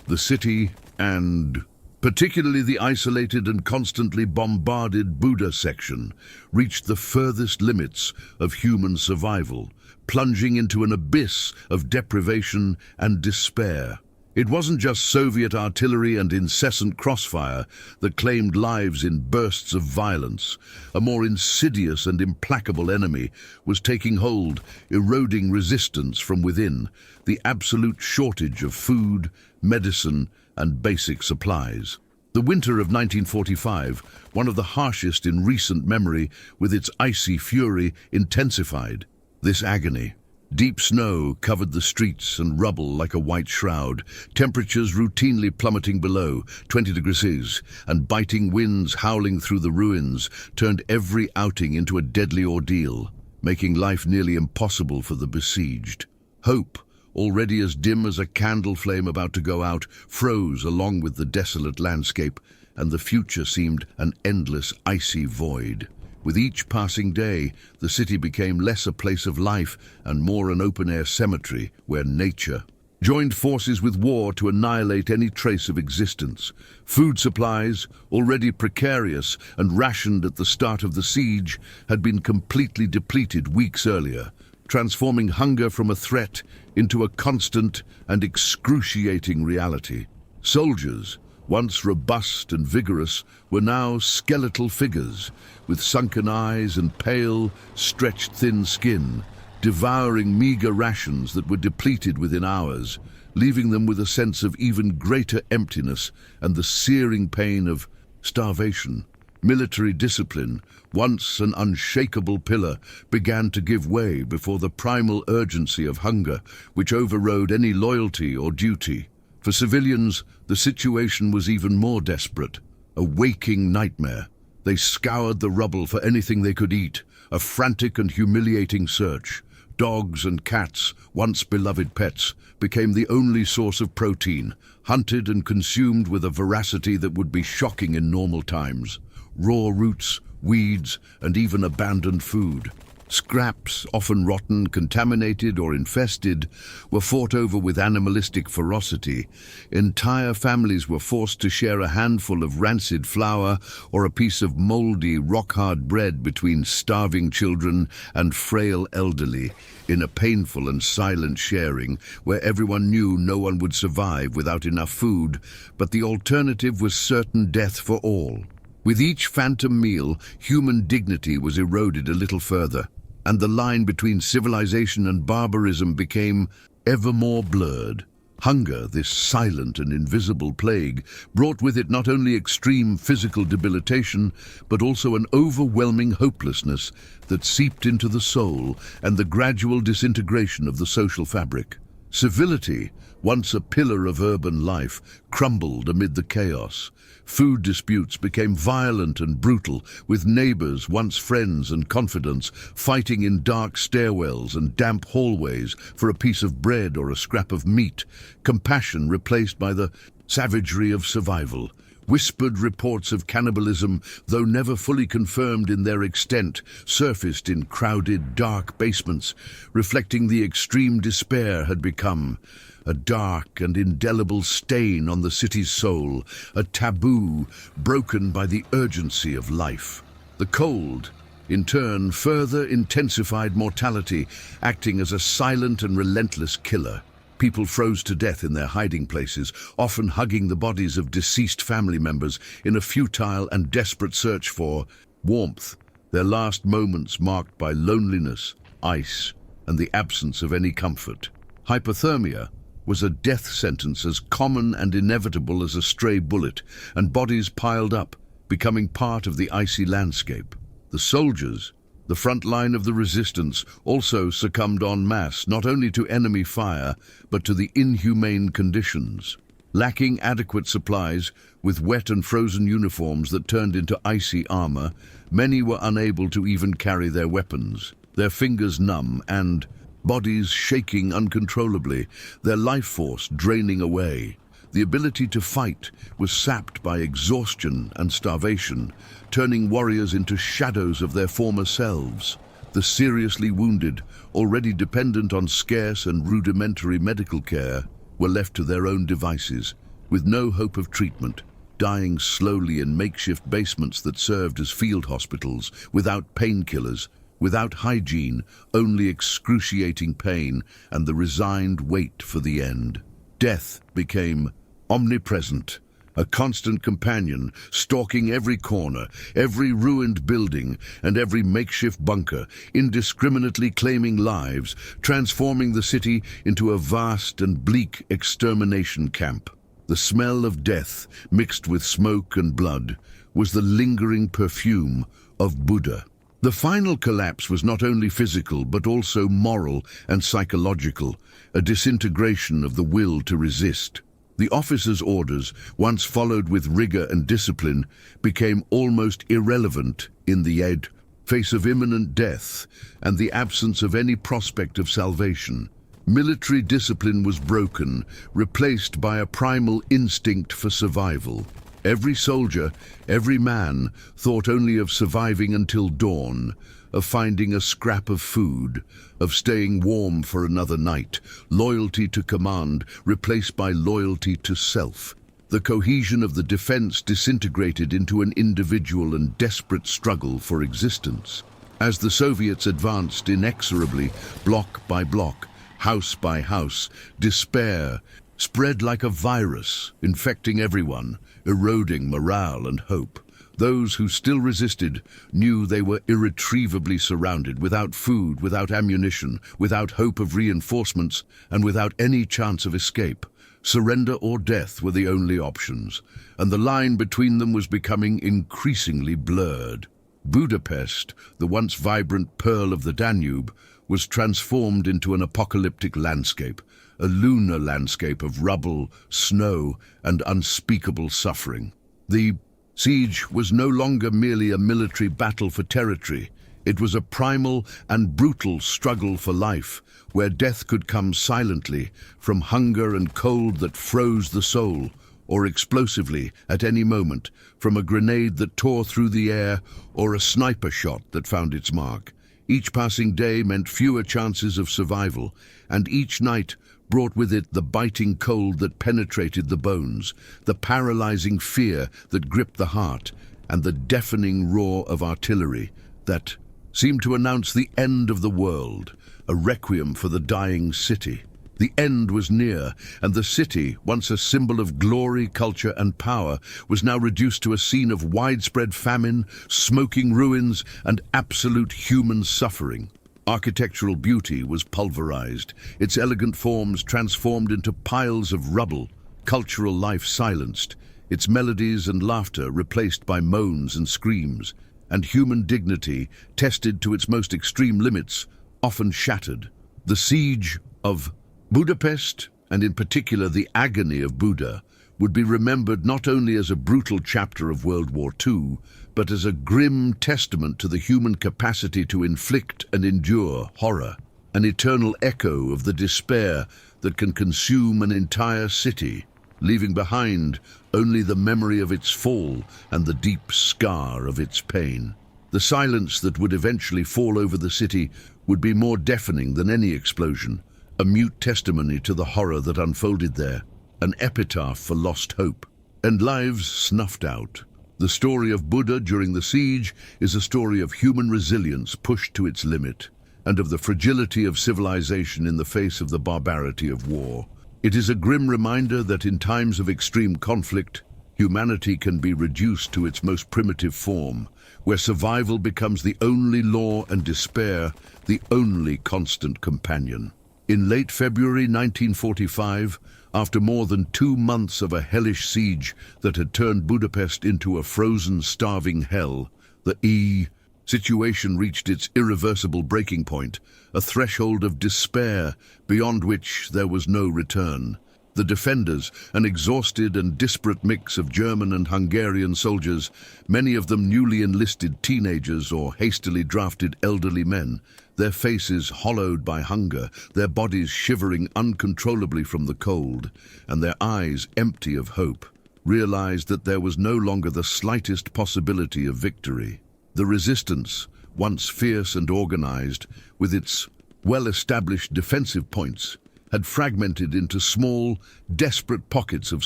the city, and particularly the isolated and constantly bombarded Buda section, reached the furthest limits of human survival, plunging into an abyss of deprivation and despair. It wasn't just Soviet artillery and incessant crossfire that claimed lives in bursts of violence. A more insidious and implacable enemy was taking hold, eroding resistance from within, the absolute shortage of food, medicine, and basic supplies. The winter of 1945, one of the harshest in recent memory, with its icy fury, intensified. This agony. Deep snow covered the streets and rubble like a white shroud, temperatures routinely plummeting below 20 degrees, and biting winds howling through the ruins turned every outing into a deadly ordeal, making life nearly impossible for the besieged. Hope, already as dim as a candle flame about to go out, froze along with the desolate landscape, and the future seemed an endless icy void. With each passing day, the city became less a place of life and more an open-air cemetery where nature joined forces with war to annihilate any trace of existence. Food supplies, already precarious and rationed at the start of the siege, had been completely depleted weeks earlier, transforming hunger from a threat into a constant and excruciating reality. Soldiers, once robust and vigorous, were now skeletal figures, with sunken eyes and pale, stretched thin skin, devouring meager rations that were depleted within hours, leaving them with a sense of even greater emptiness and the searing pain of starvation. Military discipline, once an unshakable pillar, began to give way before the primal urgency of hunger, which overrode any loyalty or duty. For civilians, the situation was even more desperate, a waking nightmare. They scoured the rubble for anything they could eat, a frantic and humiliating search. Dogs and cats, once beloved pets, became the only source of protein, hunted and consumed with a voracity that would be shocking in normal times. Raw roots, weeds, and even abandoned food. Scraps, often rotten, contaminated, or infested, were fought over with animalistic ferocity. Entire families were forced to share a handful of rancid flour or a piece of moldy, rock-hard bread between starving children and frail elderly, in a painful and silent sharing where everyone knew no one would survive without enough food, but the alternative was certain death for all. With each phantom meal, human dignity was eroded a little further, and the line between civilization and barbarism became ever more blurred. Hunger, this silent and invisible plague, brought with it not only extreme physical debilitation, but also an overwhelming hopelessness that seeped into the soul and the gradual disintegration of the social fabric. Civility, once a pillar of urban life, crumbled amid the chaos. Food disputes became violent and brutal, with neighbors, once friends and confidants, fighting in dark stairwells and damp hallways for a piece of bread or a scrap of meat. Compassion replaced by the savagery of survival. Whispered reports of cannibalism, though never fully confirmed in their extent, surfaced in crowded, dark basements, reflecting the extreme despair had become. A dark and indelible stain on the city's soul, a taboo broken by the urgency of life. The cold, in turn, further intensified mortality, acting as a silent and relentless killer. People froze to death in their hiding places, often hugging the bodies of deceased family members in a futile and desperate search for warmth, their last moments marked by loneliness, ice, and the absence of any comfort. Hypothermia was a death sentence as common and inevitable as a stray bullet, and bodies piled up, becoming part of the icy landscape. The soldiers, the front line of the resistance, also succumbed en masse not only to enemy fire, but to the inhumane conditions. Lacking adequate supplies, with wet and frozen uniforms that turned into icy armor, many were unable to even carry their weapons, their fingers numb and bodies shaking uncontrollably, their life force draining away. The ability to fight was sapped by exhaustion and starvation, turning warriors into shadows of their former selves. The seriously wounded, already dependent on scarce and rudimentary medical care, were left to their own devices, with no hope of treatment, dying slowly in makeshift basements that served as field hospitals, without painkillers, without hygiene, only excruciating pain and the resigned wait for the end. Death became omnipresent, a constant companion, stalking every corner, every ruined building, and every makeshift bunker, indiscriminately claiming lives, transforming the city into a vast and bleak extermination camp. The smell of death, mixed with smoke and blood, was the lingering perfume of Buda. The final collapse was not only physical but also moral and psychological, a disintegration of the will to resist. The officers' orders, once followed with rigor and discipline, became almost irrelevant in the face of imminent death and the absence of any prospect of salvation. Military discipline was broken, replaced by a primal instinct for survival. Every soldier, every man, thought only of surviving until dawn, of finding a scrap of food, of staying warm for another night, loyalty to command replaced by loyalty to self. The cohesion of the defense disintegrated into an individual and desperate struggle for existence. As the Soviets advanced inexorably, block by block, house by house, despair spread like a virus, infecting everyone, eroding morale and hope. Those who still resisted knew they were irretrievably surrounded, without food, without ammunition, without hope of reinforcements, and without any chance of escape. Surrender or death were the only options, and the line between them was becoming increasingly blurred. Budapest, the once vibrant pearl of the Danube, was transformed into an apocalyptic landscape, a lunar landscape of rubble, snow, and unspeakable suffering. The siege was no longer merely a military battle for territory. It was a primal and brutal struggle for life, where death could come silently from hunger and cold that froze the soul, or explosively at any moment from a grenade that tore through the air or a sniper shot that found its mark. Each passing day meant fewer chances of survival, and each night brought with it the biting cold that penetrated the bones, the paralyzing fear that gripped the heart, and the deafening roar of artillery that seemed to announce the end of the world, a requiem for the dying city. The end was near, and the city, once a symbol of glory, culture, and power, was now reduced to a scene of widespread famine, smoking ruins, and absolute human suffering. Architectural beauty was pulverized, its elegant forms transformed into piles of rubble, cultural life silenced, its melodies and laughter replaced by moans and screams, and human dignity, tested to its most extreme limits, often shattered. The siege of Budapest, and in particular the agony of Buda, would be remembered not only as a brutal chapter of World War II, but as a grim testament to the human capacity to inflict and endure horror, an eternal echo of the despair that can consume an entire city, leaving behind only the memory of its fall and the deep scar of its pain. The silence that would eventually fall over the city would be more deafening than any explosion, a mute testimony to the horror that unfolded there, an epitaph for lost hope, and lives snuffed out. The story of Buda during the siege is a story of human resilience pushed to its limit, and of the fragility of civilization in the face of the barbarity of war. It is a grim reminder that in times of extreme conflict, humanity can be reduced to its most primitive form, where survival becomes the only law and despair the only constant companion. In late February 1945, after more than 2 months of a hellish siege that had turned Budapest into a frozen, starving hell, the situation reached its irreversible breaking point, a threshold of despair beyond which there was no return. The defenders, an exhausted and disparate mix of German and Hungarian soldiers, many of them newly enlisted teenagers or hastily drafted elderly men, their faces hollowed by hunger, their bodies shivering uncontrollably from the cold, and their eyes empty of hope, realized that there was no longer the slightest possibility of victory. The resistance, once fierce and organized, with its well-established defensive points, had fragmented into small, desperate pockets of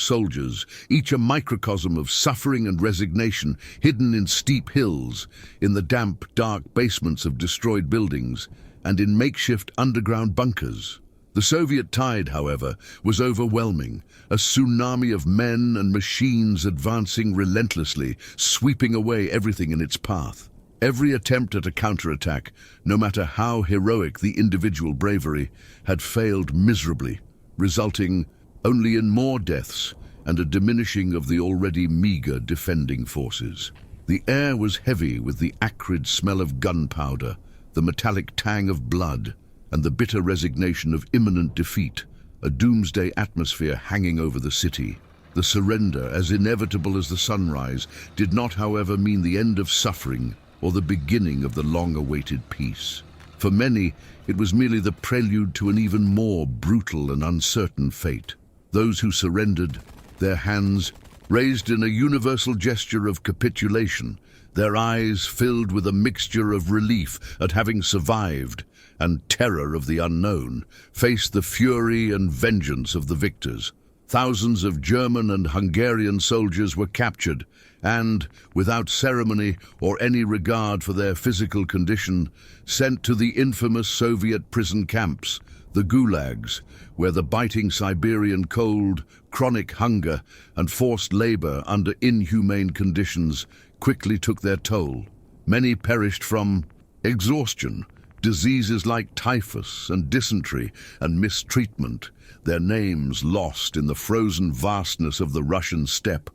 soldiers, each a microcosm of suffering and resignation, hidden in steep hills, in the damp, dark basements of destroyed buildings, and in makeshift underground bunkers. The Soviet tide, however, was overwhelming, a tsunami of men and machines advancing relentlessly, sweeping away everything in its path. Every attempt at a counterattack, no matter how heroic the individual bravery, had failed miserably, resulting only in more deaths and a diminishing of the already meager defending forces. The air was heavy with the acrid smell of gunpowder, the metallic tang of blood, and the bitter resignation of imminent defeat, a doomsday atmosphere hanging over the city. The surrender, as inevitable as the sunrise, did not, however, mean the end of suffering or the beginning of the long-awaited peace. For many, it was merely the prelude to an even more brutal and uncertain fate. Those who surrendered, their hands raised in a universal gesture of capitulation, their eyes filled with a mixture of relief at having survived and terror of the unknown, faced the fury and vengeance of the victors. Thousands of German and Hungarian soldiers were captured and, without ceremony or any regard for their physical condition, sent to the infamous Soviet prison camps, the gulags, where the biting Siberian cold, chronic hunger, and forced labor under inhumane conditions quickly took their toll. Many perished from exhaustion, diseases like typhus and dysentery and mistreatment, their names lost in the frozen vastness of the Russian steppe,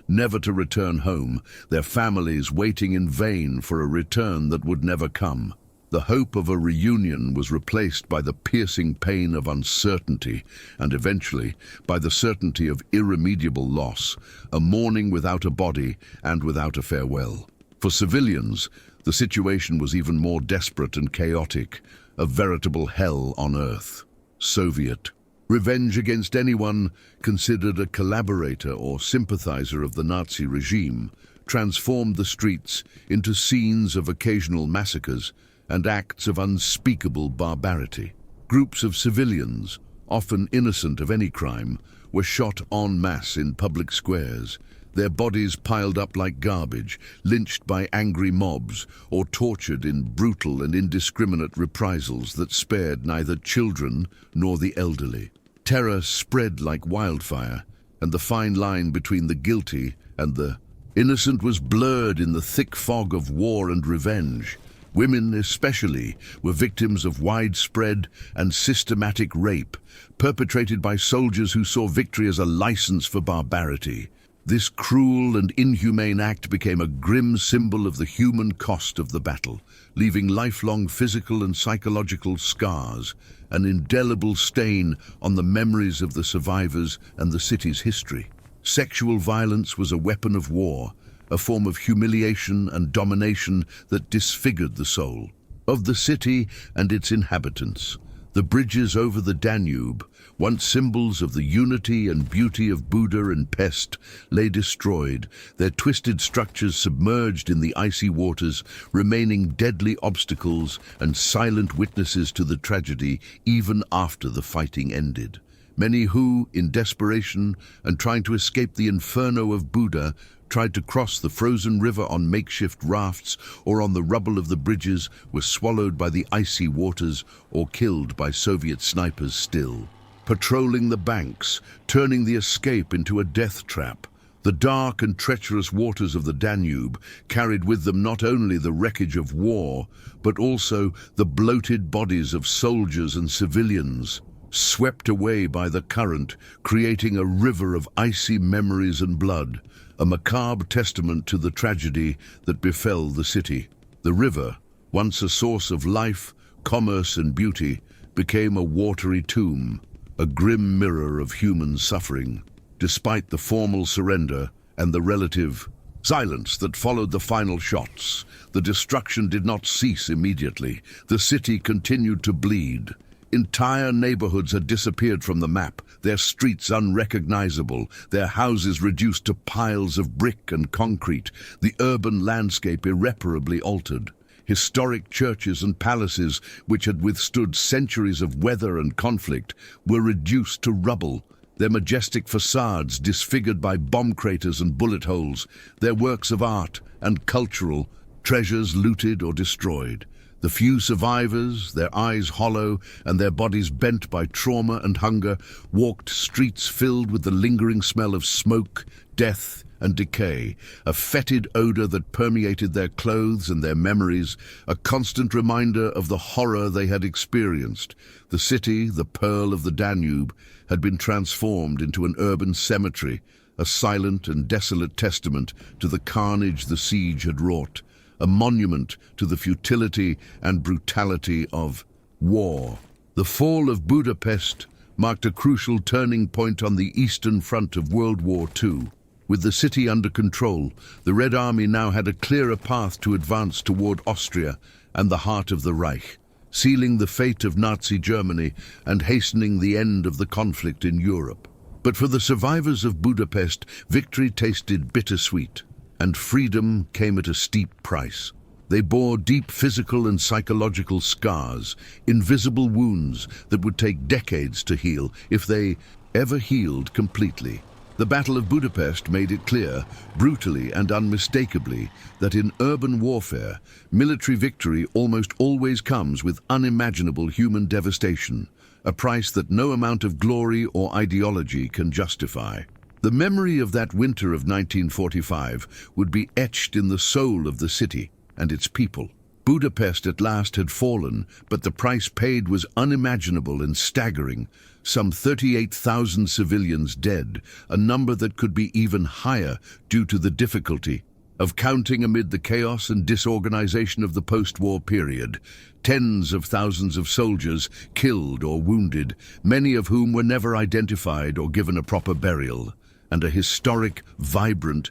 never to return home, their families waiting in vain for a return that would never come. The hope of a reunion was replaced by the piercing pain of uncertainty and eventually by the certainty of irremediable loss, a mourning without a body and without a farewell. For civilians, the situation was even more desperate and chaotic, a veritable hell on earth. Soviet revenge against anyone considered a collaborator or sympathizer of the Nazi regime transformed the streets into scenes of occasional massacres and acts of unspeakable barbarity. Groups of civilians, often innocent of any crime, were shot en masse in public squares, their bodies piled up like garbage, lynched by angry mobs, or tortured in brutal and indiscriminate reprisals that spared neither children nor the elderly. Terror spread like wildfire, and the fine line between the guilty and the innocent was blurred in the thick fog of war and revenge. Women especially were victims of widespread and systematic rape, perpetrated by soldiers who saw victory as a license for barbarity. This cruel and inhumane act became a grim symbol of the human cost of the battle, leaving lifelong physical and psychological scars, an indelible stain on the memories of the survivors and the city's history. Sexual violence was a weapon of war, a form of humiliation and domination that disfigured the soul of the city and its inhabitants. The bridges over the Danube, once symbols of the unity and beauty of Buda and Pest, lay destroyed, their twisted structures submerged in the icy waters, remaining deadly obstacles and silent witnesses to the tragedy even after the fighting ended. Many who, in desperation and trying to escape the inferno of Buda, tried to cross the frozen river on makeshift rafts or on the rubble of the bridges, were swallowed by the icy waters or killed by Soviet snipers still. Patrolling the banks, turning the escape into a death trap, the dark and treacherous waters of the Danube carried with them not only the wreckage of war, but also the bloated bodies of soldiers and civilians, swept away by the current, creating a river of icy memories and blood, a macabre testament to the tragedy that befell the city. The river, once a source of life, commerce and beauty, became a watery tomb, a grim mirror of human suffering. Despite the formal surrender and the relative silence that followed the final shots, the destruction did not cease immediately. The city continued to bleed. Entire neighborhoods had disappeared from the map, their streets unrecognizable, their houses reduced to piles of brick and concrete, the urban landscape irreparably altered. Historic churches and palaces, which had withstood centuries of weather and conflict, were reduced to rubble, their majestic facades disfigured by bomb craters and bullet holes, their works of art and cultural treasures looted or destroyed. The few survivors, their eyes hollow and their bodies bent by trauma and hunger, walked streets filled with the lingering smell of smoke, death, and decay, a fetid odor that permeated their clothes and their memories, a constant reminder of the horror they had experienced. The city, the pearl of the Danube, had been transformed into an urban cemetery, a silent and desolate testament to the carnage the siege had wrought, a monument to the futility and brutality of war. The fall of Budapest marked a crucial turning point on the eastern front of World War II. With the city under control, the Red Army now had a clearer path to advance toward Austria and the heart of the Reich, sealing the fate of Nazi Germany and hastening the end of the conflict in Europe. But for the survivors of Budapest, victory tasted bittersweet, and freedom came at a steep price. They bore deep physical and psychological scars, invisible wounds that would take decades to heal, if they ever healed completely. The Battle of Budapest made it clear, brutally and unmistakably, that in urban warfare, military victory almost always comes with unimaginable human devastation, a price that no amount of glory or ideology can justify. The memory of that winter of 1945 would be etched in the soul of the city and its people. Budapest at last had fallen, but the price paid was unimaginable and staggering. Some 38,000 civilians dead, a number that could be even higher due to the difficulty of counting amid the chaos and disorganization of the post-war period. Tens of thousands of soldiers killed or wounded, many of whom were never identified or given a proper burial, and a historic, vibrant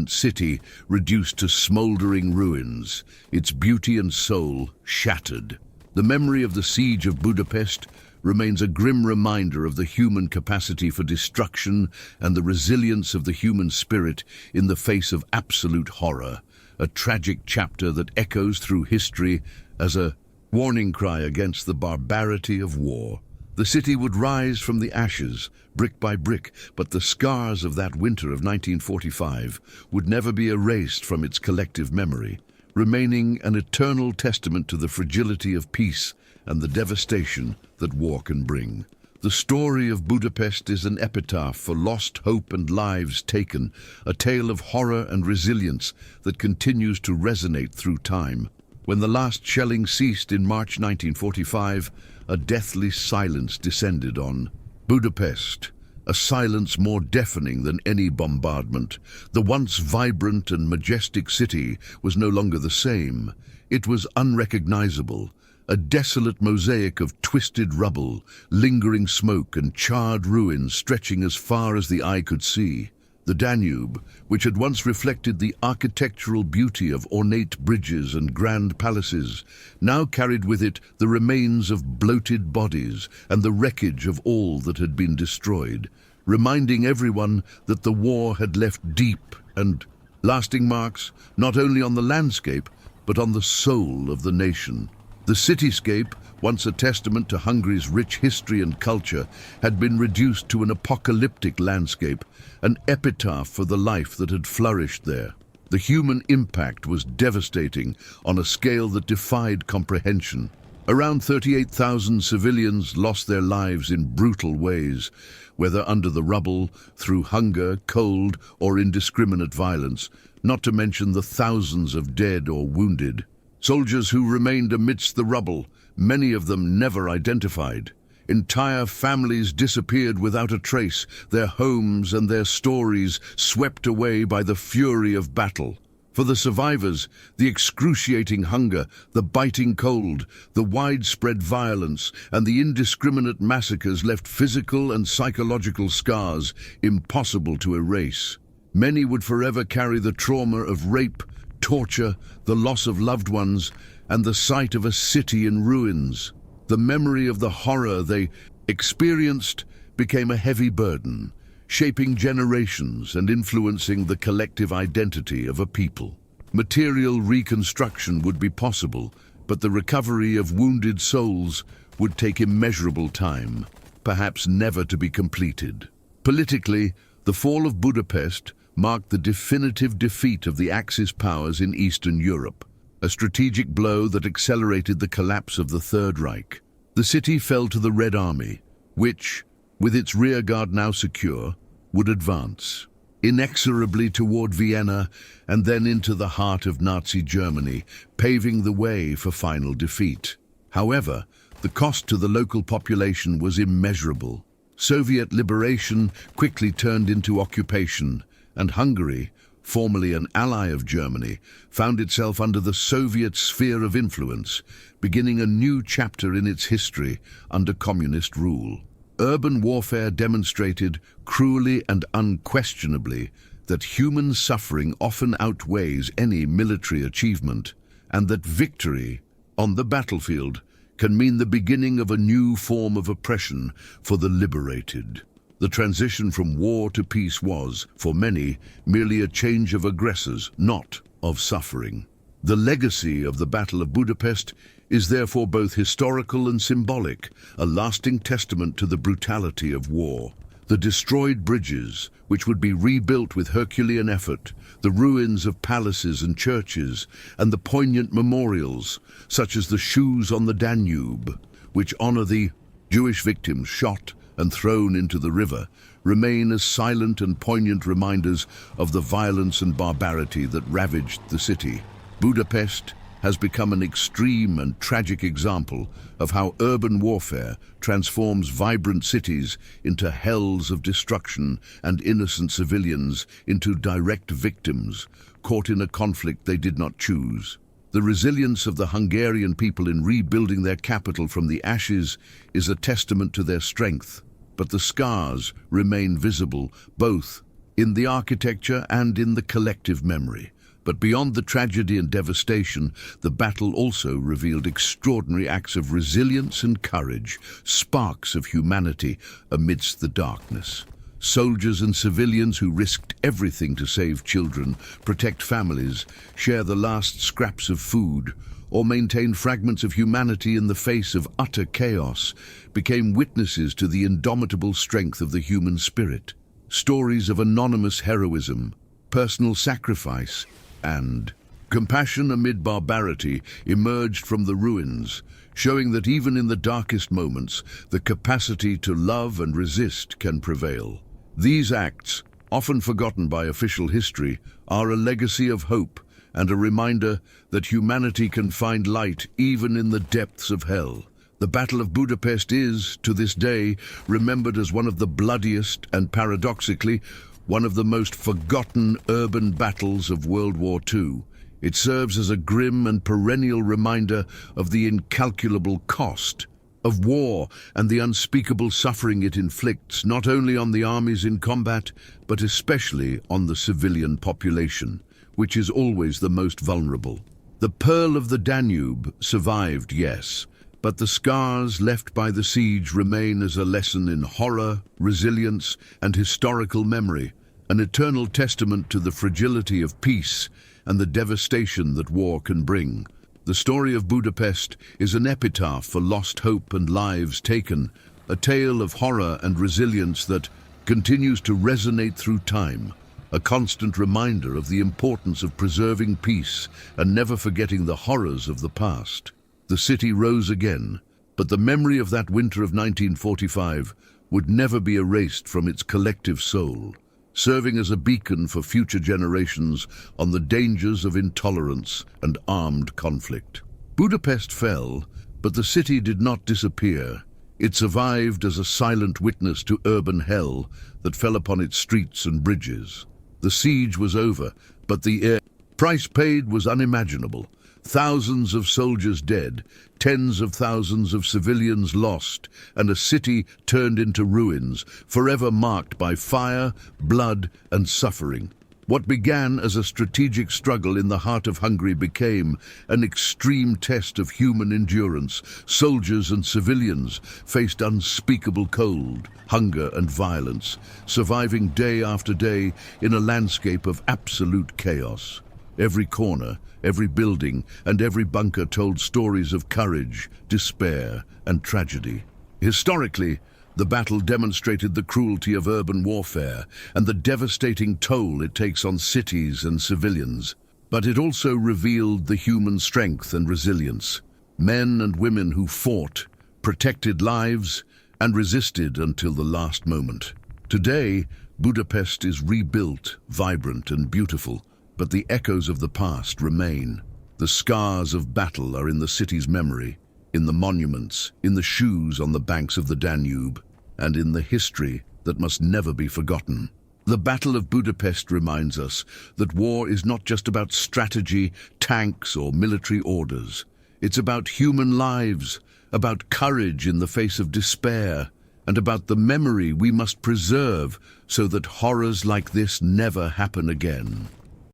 city reduced to smoldering ruins, its beauty and soul shattered. The memory of the Siege of Budapest remains a grim reminder of the human capacity for destruction and the resilience of the human spirit in the face of absolute horror, a tragic chapter that echoes through history as a warning cry against the barbarity of war. The city would rise from the ashes, brick by brick, but the scars of that winter of 1945 would never be erased from its collective memory, remaining an eternal testament to the fragility of peace and the devastation that war can bring. The story of Budapest is an epitaph for lost hope and lives taken, a tale of horror and resilience that continues to resonate through time. When the last shelling ceased in March 1945, a deathly silence descended on Budapest, a silence more deafening than any bombardment. The once vibrant and majestic city was no longer the same. It was unrecognizable, a desolate mosaic of twisted rubble, lingering smoke and charred ruins stretching as far as the eye could see. The Danube, which had once reflected the architectural beauty of ornate bridges and grand palaces, now carried with it the remains of bloated bodies and the wreckage of all that had been destroyed, reminding everyone that the war had left deep and lasting marks not only on the landscape, but on the soul of the nation. The cityscape, once a testament to Hungary's rich history and culture, had been reduced to an apocalyptic landscape, an epitaph for the life that had flourished there. The human impact was devastating on a scale that defied comprehension. Around 38,000 civilians lost their lives in brutal ways, whether under the rubble, through hunger, cold, or indiscriminate violence, not to mention the thousands of dead or wounded. Soldiers who remained amidst the rubble, many of them never identified. Entire families disappeared without a trace, their homes and their stories swept away by the fury of battle. For the survivors, the excruciating hunger, the biting cold, the widespread violence, and the indiscriminate massacres left physical and psychological scars impossible to erase. Many would forever carry the trauma of rape, torture, the loss of loved ones, and the sight of a city in ruins. The memory of the horror they experienced became a heavy burden, shaping generations and influencing the collective identity of a people. Material reconstruction would be possible, but the recovery of wounded souls would take immeasurable time, perhaps never to be completed. Politically, the fall of Budapest marked the definitive defeat of the Axis powers in Eastern Europe. a strategic blow that accelerated the collapse of the Third Reich. The city fell to the Red Army, which, with its rearguard now secure, would advance inexorably toward Vienna and then into the heart of Nazi Germany, paving the way for final defeat. However, the cost to the local population was immeasurable. Soviet liberation quickly turned into occupation, and Hungary, formerly an ally of Germany, found itself under the Soviet sphere of influence, beginning a new chapter in its history under communist rule. Urban warfare demonstrated cruelly and unquestionably that human suffering often outweighs any military achievement, and that victory on the battlefield can mean the beginning of a new form of oppression for the liberated. The transition from war to peace was, for many, merely a change of aggressors, not of suffering. The legacy of the Battle of Budapest is therefore both historical and symbolic, a lasting testament to the brutality of war. The destroyed bridges, which would be rebuilt with Herculean effort, the ruins of palaces and churches, and the poignant memorials, such as the shoes on the Danube, which honor the Jewish victims shot and thrown into the river, remain as silent and poignant reminders of the violence and barbarity that ravaged the city. Budapest has become an extreme and tragic example of how urban warfare transforms vibrant cities into hells of destruction and innocent civilians into direct victims, caught in a conflict they did not choose. The resilience of the Hungarian people in rebuilding their capital from the ashes is a testament to their strength, but the scars remain visible both in the architecture and in the collective memory. But beyond the tragedy and devastation, the battle also revealed extraordinary acts of resilience and courage, sparks of humanity amidst the darkness. Soldiers and civilians who risked everything to save children, protect families, share the last scraps of food, or maintain fragments of humanity in the face of utter chaos, became witnesses to the indomitable strength of the human spirit. Stories of anonymous heroism, personal sacrifice, and compassion amid barbarity emerged from the ruins, showing that even in the darkest moments, the capacity to love and resist can prevail. These acts, often forgotten by official history, are a legacy of hope and a reminder that humanity can find light even in the depths of hell. The Battle of Budapest is, to this day, remembered as one of the bloodiest and, paradoxically, one of the most forgotten urban battles of World War II. It serves as a grim and perennial reminder of the incalculable cost of war and the unspeakable suffering it inflicts, not only on the armies in combat, but especially on the civilian population, which is always the most vulnerable. The Pearl of the Danube survived, yes, but the scars left by the siege remain as a lesson in horror, resilience, and historical memory, an eternal testament to the fragility of peace and the devastation that war can bring. The story of Budapest is an epitaph for lost hope and lives taken, a tale of horror and resilience that continues to resonate through time, a constant reminder of the importance of preserving peace and never forgetting the horrors of the past. The city rose again, but the memory of that winter of 1945 would never be erased from its collective soul, serving as a beacon for future generations on the dangers of intolerance and armed conflict. Budapest fell, but the city did not disappear. It survived as a silent witness to urban hell that fell upon its streets and bridges. The siege was over, but the price paid was unimaginable. Thousands of soldiers dead, tens of thousands of civilians lost, and a city turned into ruins, forever marked by fire, blood, and suffering. What began as a strategic struggle in the heart of Hungary became an extreme test of human endurance. Soldiers and civilians faced unspeakable cold, hunger, and violence, surviving day after day in a landscape of absolute chaos. Every corner, every building, and every bunker told stories of courage, despair, and tragedy. Historically, the battle demonstrated the cruelty of urban warfare and the devastating toll it takes on cities and civilians. But it also revealed the human strength and resilience. Men and women who fought, protected lives, and resisted until the last moment. Today, Budapest is rebuilt, vibrant and beautiful, but the echoes of the past remain. The scars of battle are in the city's memory, in the monuments, in the shoes on the banks of the Danube, and in the history that must never be forgotten. The Battle of Budapest reminds us that war is not just about strategy, tanks, or military orders. It's about human lives, about courage in the face of despair, and about the memory we must preserve so that horrors like this never happen again.